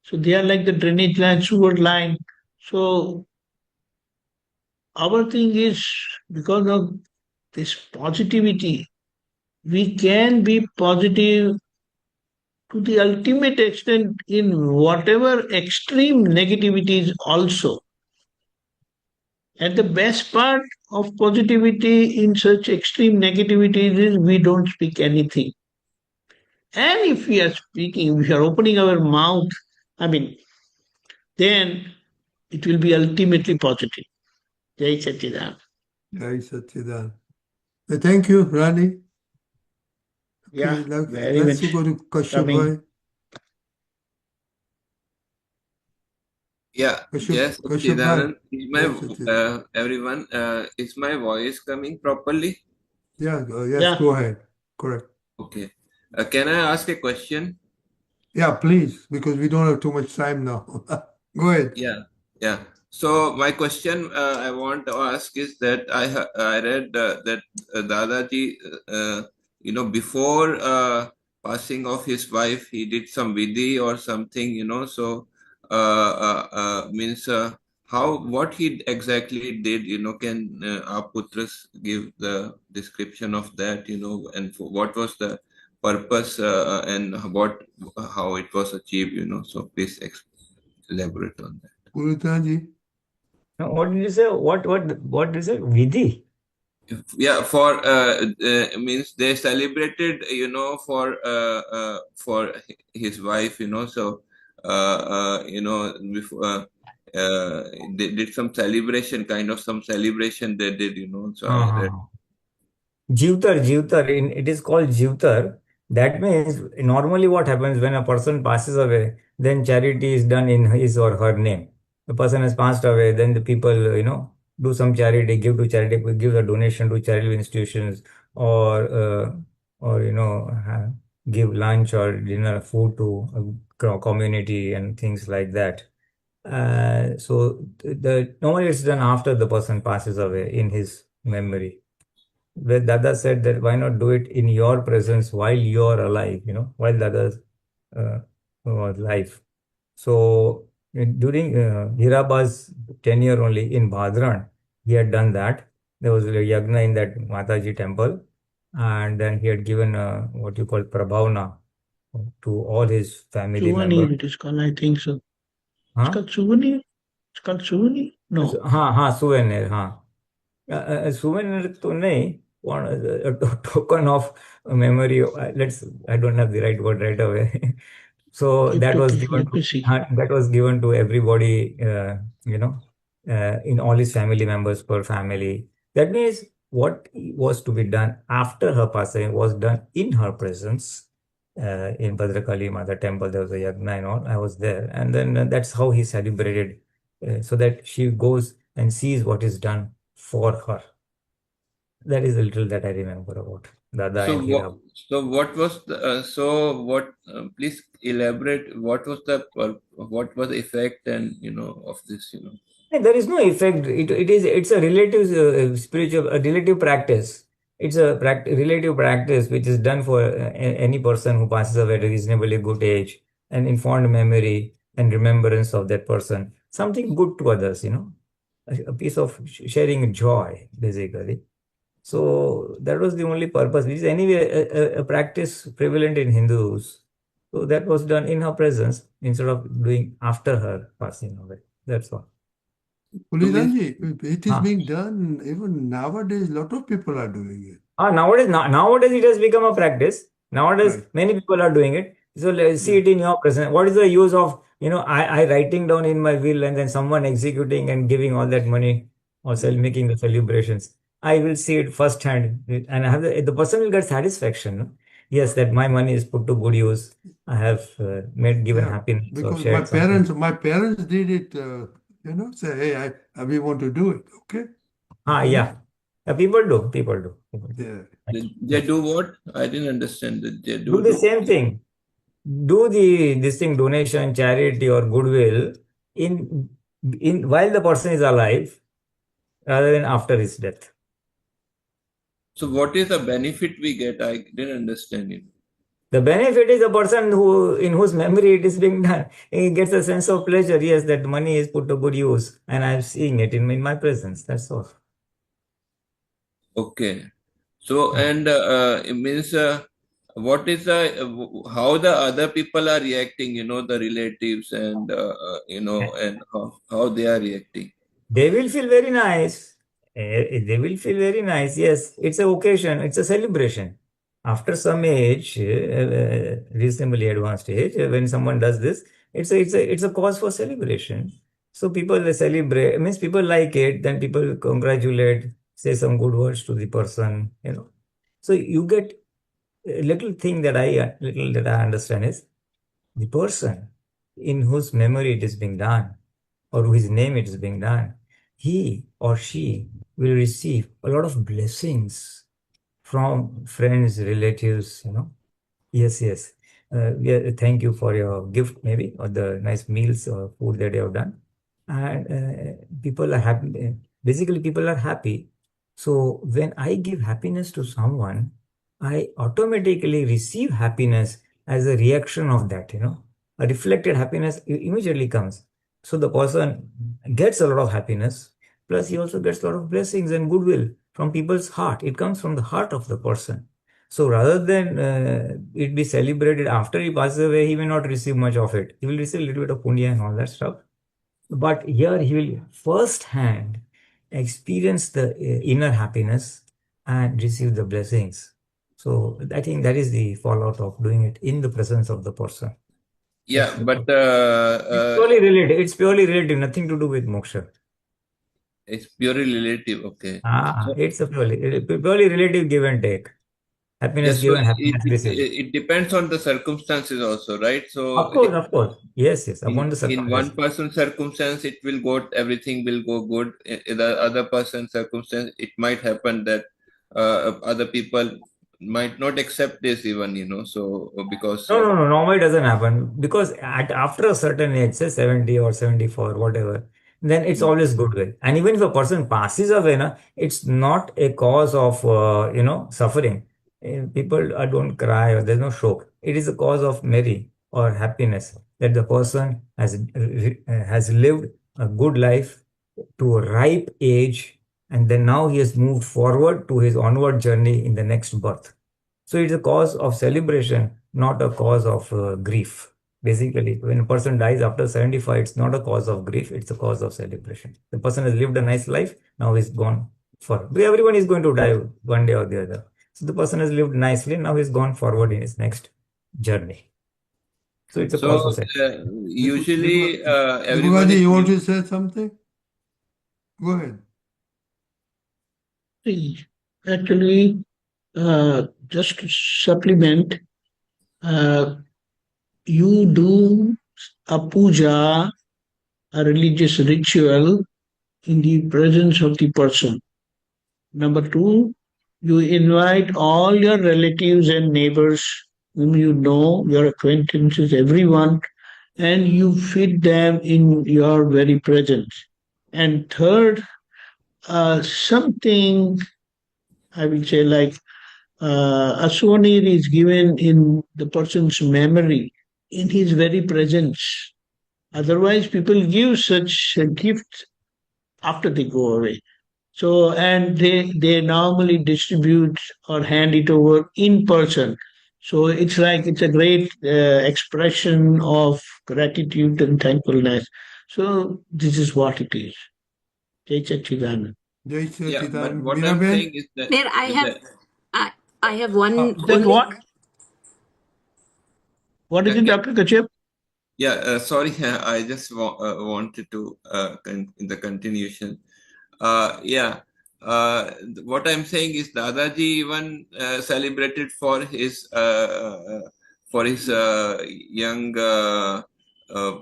So they are like the drainage line, sewer line. So our thing is, because of this positivity, we can be positive to the ultimate extent in whatever extreme negativities also. And the best part of positivity in such extreme negativities is we don't speak anything. And if we are speaking, if we are opening our mouth, then it will be ultimately positive. Jai Satchidanand. Jai Satchidanand. Thank you, Rani. Yeah, very let's much go to Kashyap coming. bhai. Yeah, yes, Kashyap bhai. Chidanand, everyone, is my voice coming properly? Yes, Yeah. go ahead. Correct. Okay. Can I ask a question? Yeah, please, because we don't have too much time now. Go ahead. Yeah. So my question I want to ask is that I read that Dadaji, before passing of his wife, he did some vidhi or something, so means what he exactly did, can our putras give the description of that, and what was the purpose and how it was achieved, so please elaborate on that. Pulinanandji. What did you say? What is it? Vidhi? Yeah, for means they celebrated, for his wife, so before they did some celebration, some celebration they did, so I read. Jivtar. It is called Jivtar. That means normally what happens when a person passes away, then charity is done in his or her name. The person has passed away, then the people, do some charity, give to charity, give a donation to charitable institutions, or give lunch or dinner, food to a community and things like that. So normally it's done after the person passes away in his memory. Where Dada said that why not do it in your presence while you're alive, while Dada's was alive. So during Hiraba's tenure only in Bhadran, he had done that. There was a yagna in that Mataji temple, and then he had given what you call prabhavna to all his family Souvenir, members. it is called, I think so. Huh? It's called souvenir? It's called souvenir? No. Souvenir, souvenir to nahi, a token of memory. I don't have the right word right away. So Gift, that was okay, given let me see. to everybody, in all his family members per family. That means what was to be done after her passing was done in her presence. In Bhadrakali Mata temple, there was a yagna and all. I was there, and then that's how he celebrated, so that she goes and sees what is done for her. That is a little that I remember about Dada and Hira. What was the please elaborate, what was the effect and of this, There is no effect. It's a relative spiritual, a relative practice. It's a relative practice which is done for any person who passes away at a reasonably good age, and in fond memory and remembrance of that person. Something good to others, a piece of sharing joy, basically. So that was the only purpose, which is anyway a practice prevalent in Hindus. So that was done in her presence instead of doing after her passing away. That's all. Pulinanandji, it is being done even nowadays. A lot of people are doing it. Nowadays it has become a practice. Nowadays, Right. many people are doing it. So let's see it in your presence. What is the use of, I writing down in my will and then someone executing and giving all that money or making the celebrations? I will see it firsthand, and the person will get satisfaction. No? yes, that my money is put to good use. I have given Yeah, happiness or because shared something. my parents did it, say, hey, we want to do it, okay? Yeah. People do. People do. Yeah. They do what? I didn't understand that. They Do the same thing. Do this thing, donation, charity, or goodwill in while the person is alive, rather than after his death. So what is the benefit we get? I didn't understand it. The benefit is the person in whose memory it is being done. He gets a sense of pleasure. Yes, that money is put to good use, and I'm seeing it in my presence. That's all. Okay. So, and it means what is how the other people are reacting, the relatives and, and how they are reacting. They will feel very nice. They will feel very nice. Yes, it's a occasion. It's a celebration. After some age, reasonably advanced age, when someone does this, it's a cause for celebration. So people celebrate. Means people like it. Then people congratulate, say some good words to the person. So you get a little that I understand is the person in whose memory it is being done, or whose name it is being done, he or she will receive a lot of blessings from friends, relatives. Yes, yes. Yeah, thank you for your gift, maybe, or the nice meals or food that you have done. And people are happy. Basically, people are happy. So when I give happiness to someone, I automatically receive happiness as a reaction of that. A reflected happiness immediately comes. So the person gets a lot of happiness, plus he also gets a lot of blessings and goodwill from people's heart. It comes from the heart of the person. So rather than it be celebrated after he passes away, he may not receive much of it. He will receive a little bit of punya and all that stuff. But here he will first hand experience the inner happiness and receive the blessings. So I think that is the fallout of doing it in the presence of the person. Yeah, but it's purely related. It's purely relative, nothing to do with moksha. It's purely relative. Okay. It's a purely relative give and take. Happiness Yes, so given, happiness received. it depends on the circumstances also, right? So Of course. Yes. Upon the in one person's circumstance, everything will go good. In the other person's circumstance, it might happen that other people might not accept this even, so because No, normally it doesn't happen because after a certain age, say 70 or 74, whatever, then it's always goodwill. And even if a person passes away, it's not a cause of, suffering. People don't cry or there's no shock. It is a cause of merry or happiness that the person has lived a good life to a ripe age, and then now he has moved forward to his onward journey in the next birth. So it's a cause of celebration, not a cause of grief. Basically, when a person dies after 75, it's not a cause of grief, it's a cause of celebration. The person has lived a nice life, now he's gone everyone is going to die one day or the other. So the person has lived nicely, now he's gone forward in his next journey. So it's a cause of celebration. Usually, everybody, you want to say something? Go ahead. Actually, just to supplement, you do a puja, a religious ritual in the presence of the person. Number two, you invite all your relatives and neighbors whom you know, your acquaintances, everyone, and you feed them in your very presence. And third, something I will say like a souvenir is given in the person's memory, in his very presence. Otherwise, people give such a gift after they go away. So, and they normally distribute or hand it over in person. So it's a great expression of gratitude and thankfulness. So this is what it is. Jai Satchidanand. Yeah, but what I'm saying is that There I have one. Then what? What is it, Dr. Kachep? Yeah, sorry, I just wanted to in the continuation. Yeah, what I'm saying is Dadaji even celebrated for his young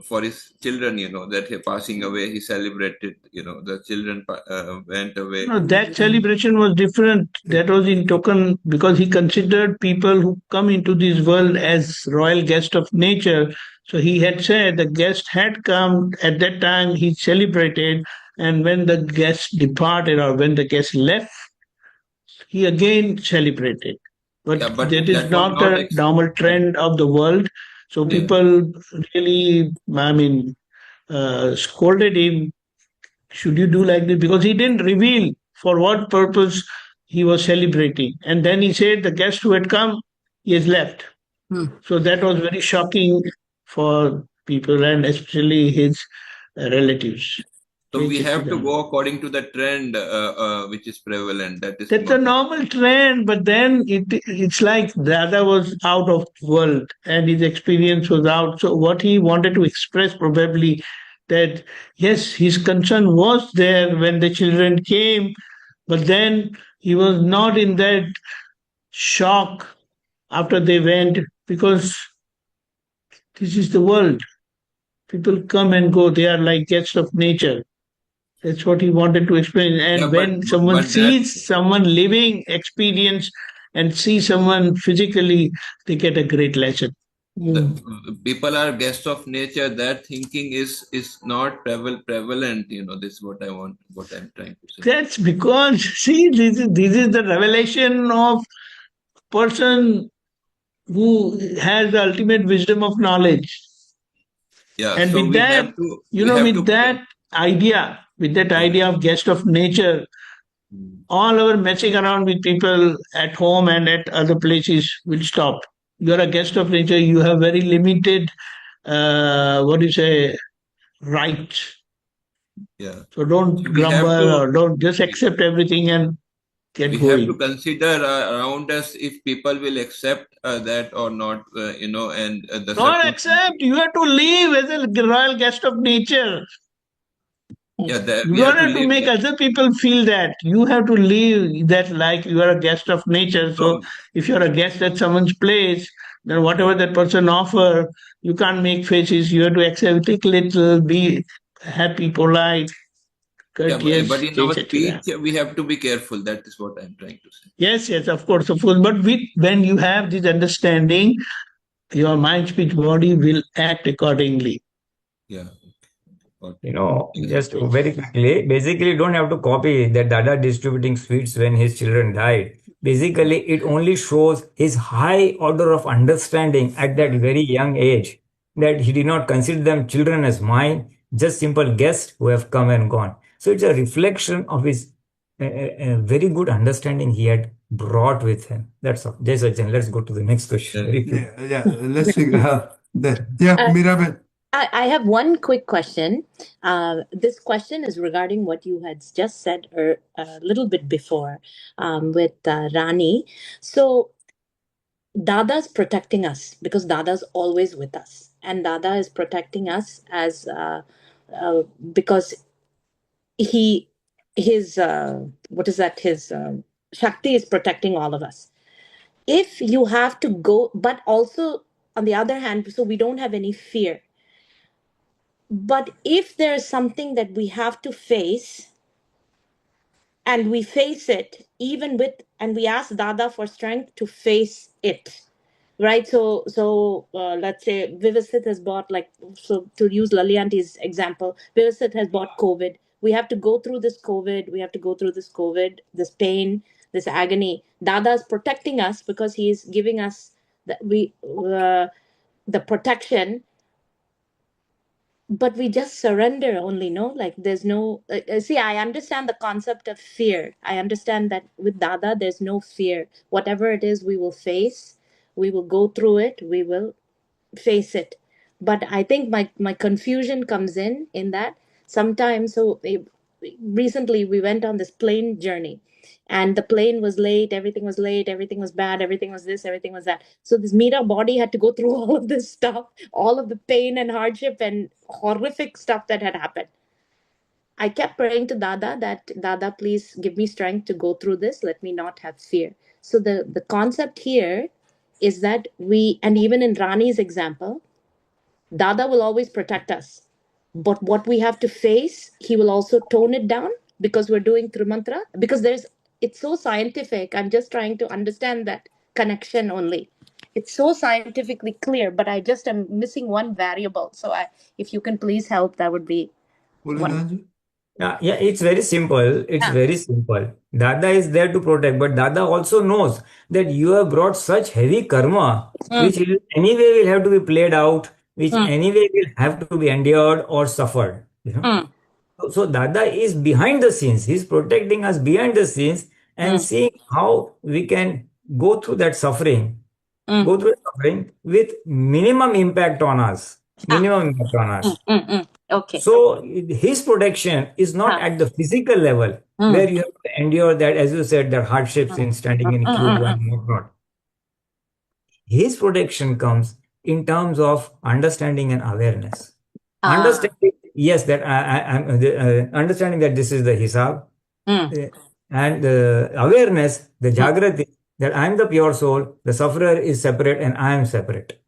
for his children, that he passing away. He celebrated, the children went away. No, that celebration was different. That was in token because he considered people who come into this world as royal guest of nature. So he had said the guest had come at that time, he celebrated, and when the guest departed or when the guest left, he again celebrated. But Yeah, but that is that was not not a normal trend of the world. So Yeah. people really, scolded him. Should you do like this? Because he didn't reveal for what purpose he was celebrating. And then he said the guest who had come, he has left. So that was very shocking for people and especially his relatives. So we have to go according to the trend which is prevalent. That's a normal trend, but then it's like Dada was out of world and his experience was out. So what he wanted to express probably that yes, his concern was there when the children came, but then he was not in that shock after they went because this is the world. People come and go. They are like guests of nature. That's what he wanted to explain. And Yeah, when someone sees someone living experience and see someone physically, they get a great lesson. People are guests of nature. That thinking is not prevalent. This is what I'm trying to say. That's because see, this is the revelation of person who has the ultimate wisdom of knowledge. Yeah, And so with we that, have to, with that idea of guest of nature, all our messing around with people at home and at other places will stop. You're a guest of nature. You have very limited, rights. Yeah. So don't grumble or don't just accept everything and get We going. have to consider around us if people will accept that or not, and the Don't accept. You have to live as a royal guest of nature. Yeah, You don't have to make other people feel that. You have to live that like you are a guest of nature. So if you're a guest at someone's place, then whatever that person offer, you can't make faces. You have to accept, take little, be happy, polite, courteous. but in our speech, we have to be careful. That is what I'm trying to say. Yes, of course. But when you have this understanding, your mind, speech, body will act accordingly. Yeah. Just very quickly, basically, you don't have to copy that Dada distributing sweets when his children died. Basically, it only shows his high order of understanding at that very young age, that he did not consider them children as mine, just simple guests who have come and gone. So it's a reflection of his very good understanding he had brought with him. That's all. Jai Sachin, let's go to the next question. Let's see. Miraben. I have one quick question. This question is regarding what you had just said a little bit before with Rani. So, Dada's protecting us because Dada's always with us, and Dada is protecting us as because his Shakti is protecting all of us. If you have to go, but also on the other hand, so we don't have any fear. But if there's something that we have to face and we face it, and we ask Dada for strength to face it, right? So let's say Vyavasthit has bought, to use Lalianti's example, Vyavasthit has bought COVID. We have to go through this COVID. This pain, this agony. Dada is protecting us because he's giving us the protection. But we just surrender only, no? Like there's no, see, I understand the concept of fear. I understand that with Dada, there's no fear. Whatever it is, we will face, we will go through it, we will face it. But I think my confusion comes in that sometimes, recently we went on this plane journey and the plane was late, everything was bad, everything was this, everything was that. So this Meera body had to go through all of this stuff, all of the pain and hardship and horrific stuff that had happened. I kept praying to Dada that Dada, please give me strength to go through this. Let me not have fear. So the concept here is that and even in Rani's example, Dada will always protect us. But what we have to face, he will also tone it down because we're doing Trimantra. Because it's so scientific. I'm just trying to understand that connection only. It's so scientifically clear, but I just am missing one variable. So if you can please help, that would be wonderful. Pulinanandji? Yeah, it's very simple. It's Yeah. very simple. Dada is there to protect, but Dada also knows that you have brought such heavy karma, which anyway will have to be played out, which anyway will have to be endured or suffered. So Dada is behind the scenes. He's protecting us behind the scenes and seeing how we can go through that suffering, with minimum impact on us. Okay. So his protection is not at the physical level where you have to endure that, as you said, that hardships in standing in queue and whatnot. His protection comes in terms of understanding and awareness. Understanding, yes, that I'm understanding that this is the hisab, and the awareness, the jagrati, that I am the pure soul, the sufferer is separate, and I am separate.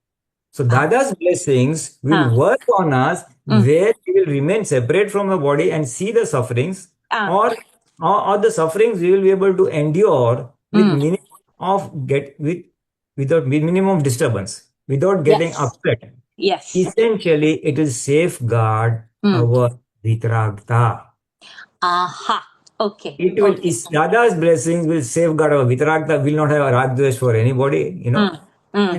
So Dada's blessings will work on us where we will remain separate from the body and see the sufferings, or the sufferings we will be able to endure with minimum disturbance, without getting upset. Yes. Essentially, it will safeguard our vitragta. Aha. Okay. Dada's blessings will safeguard our vitragta, will not have a ragdvesh for anybody, and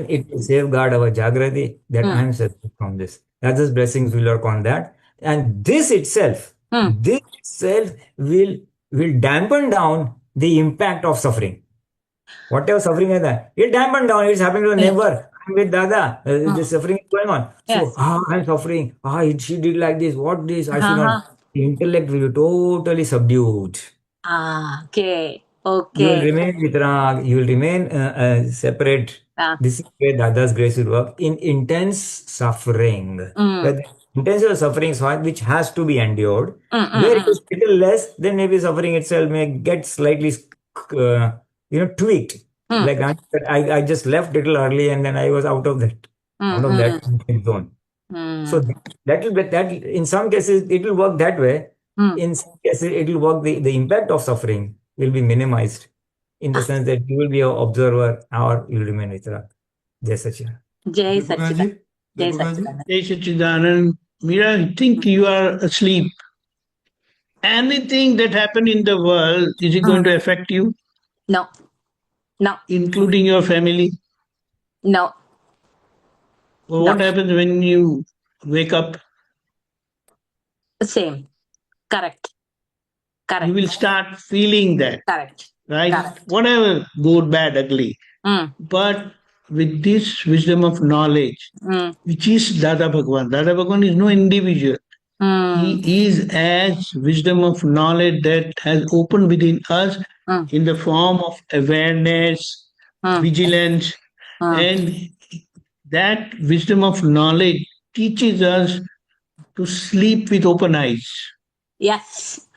it will safeguard our jagrati, that I am separate from this. Dada's blessings will work on that. And this itself will dampen down the impact of suffering. Whatever suffering is that, it dampen down. It's happening to a neighbor. I'm with Dada. The suffering is going on. Yes. So, I'm suffering. She did like this. What this? I should not. The intellect will be totally subdued. Okay. You will remain vitrag. You will remain separate. This is where Dada's grace will work in intense suffering. Where the intense suffering is one which has to be endured. Where it is little less, then maybe suffering itself may get slightly tweaked. Like I just left little early and then I was out of that zone. So that in some cases it will work that way. In some cases it will work, the impact of suffering will be minimized, in the sense that you will be an observer or you will remain with Ram. Jai Sachidhanand. Jai Sachidhanand. Jai Deepakanandji? Sachidhanand. Jai Sachidanand. Mira, I think you are asleep. Anything that happened in the world, is it going to affect you? No. No. Including your family? No. Well, what happens when you wake up? Same. Correct. You will start feeling that. Correct. Right? Correct. Whatever, good, bad, ugly. But with this wisdom of knowledge, which is Dada Bhagwan. Dada Bhagwan is no individual. He is as wisdom of knowledge that has opened within us in the form of awareness, vigilance, and that wisdom of knowledge teaches us to sleep with open eyes. Yes.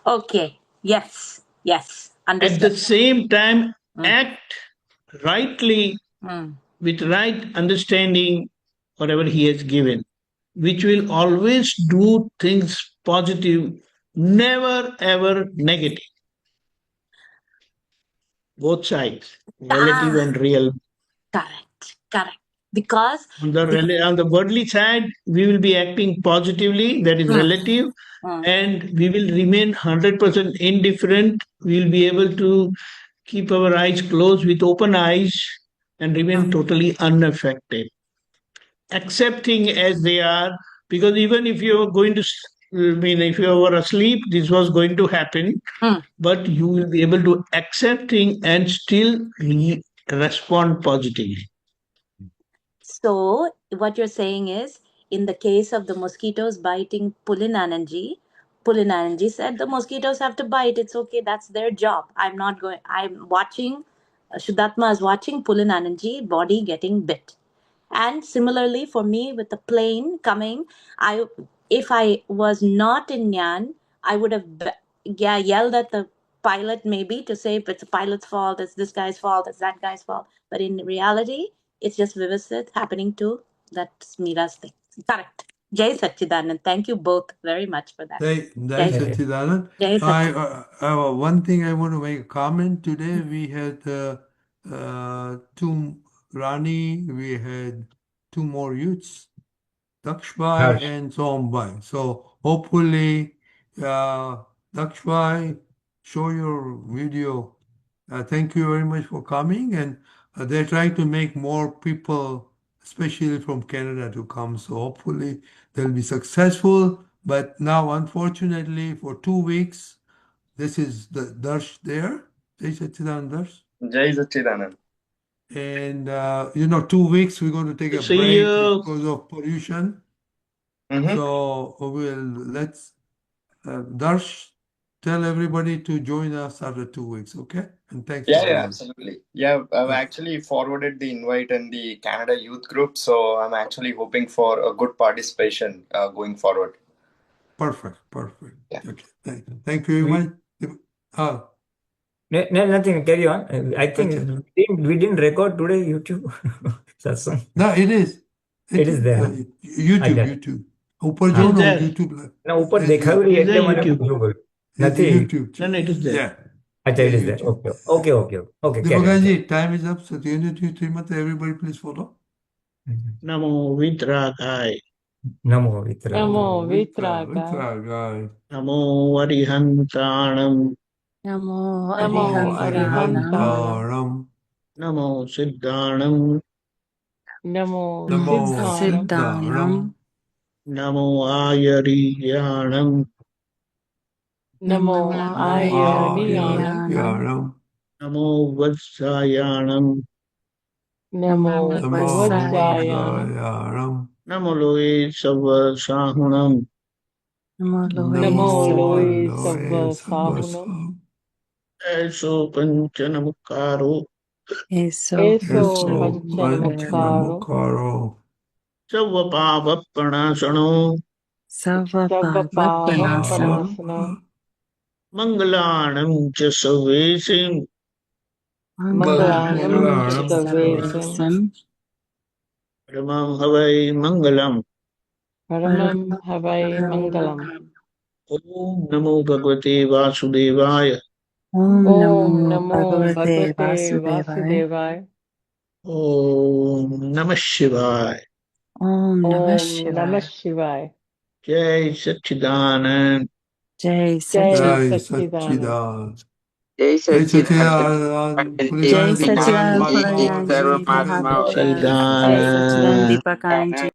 Okay. Yes. Yes. Understood. At the same time, act rightly with right understanding whatever he has given, which will always do things positive, never ever negative. Both sides, relative and real. Correct. Correct. Because on the worldly side, we will be acting positively, that is relative, and we will remain 100% indifferent. We will be able to keep our eyes closed with open eyes and remain totally unaffected, accepting as they are, because even if you are going to, if you were asleep, this was going to happen, but you will be able to accepting and still respond positively. So what you're saying is, in the case of the mosquitoes biting Pulinanandji, Pulinanandji said the mosquitoes have to bite. It's okay. That's their job. I'm watching, Shuddhatma is watching Pulinanandji body getting bit. And similarly for me with the plane coming, if I was not in Nyan, I would have, yelled at the pilot maybe to say if it's a pilot's fault, it's this guy's fault, it's that guy's fault. But in reality, it's just Vyavasthit happening to that Meera's thing. Correct. Jai Satchidanand. Thank you both very much for that. Jai Jai Satchidanand. Jai Satchidanand. One thing I want to make a comment today. We had two Rani, we had two more youths, Dakshbhai and Sombai. So hopefully, Dakshbhai, show your video. Thank you very much for coming. And they're trying to make more people, especially from Canada, to come. So hopefully they'll be successful. But now, unfortunately, for 2 weeks, this is the Darsh there. Jai Satchidanand Darsh. Jai Satchidanand. And 2 weeks we're going to take a See break you. because of pollution. Mhm. So let's Darsh, tell everybody to join us after 2 weeks, okay? And thanks for Yeah, coming. absolutely. Yeah, I've actually forwarded the invite in the Canada youth group, so I'm actually hoping for a good participation going forward. Perfect. Yeah. Okay. Thank you very much. No, nothing. Carry on. I think Okay. we didn't record today YouTube satsang. No, it is. It is there. YouTube. ऊपर जो ना there. YouTube ना ऊपर देखा भी It is એટલે there મને YouTube. પૂછવું પડ્યું. It's નથી. YouTube. No, it is there. Yeah. अच्छा, it is there. YouTube. Okay. Carry on. Deepakanandji, time is up. So the end of Trimata, everybody please follow. Namo Vitragai. Namo Vitra. Namo Vitragai. Vitragai. Namo Arihantanam. Namo Namo Arihantanam. Arihantaram. Namo Siddhanam. Namo Namo Siddhanam. Siddhanam. Namo Ayariyanam. Namo Ayariyanam. Ayariyanam. Namo Vatsayanam. Namo Namo Vajjayanam. Vajayanam. Namo Loe Savasahunam. Namo Namo Loe Loe Sabba Sahunam. Eso Panchanamukaro. Eso Eso Panchanamukaro. Panchanamukaro. Savapava Pranasano. Sabba Savapava Pava Panasanam. Panasana. Mangalanam cha Savesim. Mangalanam Mangalanam Chisavesim. Paramam Havai Mangalam. Paramam Havai Mangalam. Om Namo Bhagavate Vasudevaya. Om Om Namo Namo Bhagavate Bhagavate Vasudevaya. Vasudevaya. Om Namah Shivaya. Om Namah Om Namah Shivaya. Shivaya. Jai Satchidanand. Jai Jai Satchidanand. Satchidanand. Jai Satchidanand. Satchidanand. Jai Pulinanandji, Satchidanand Bhagwan, Pulinanandji, Bhagwan, Mahaprabhu. Satchidanand. Jai Satchidanand Deepakanandji.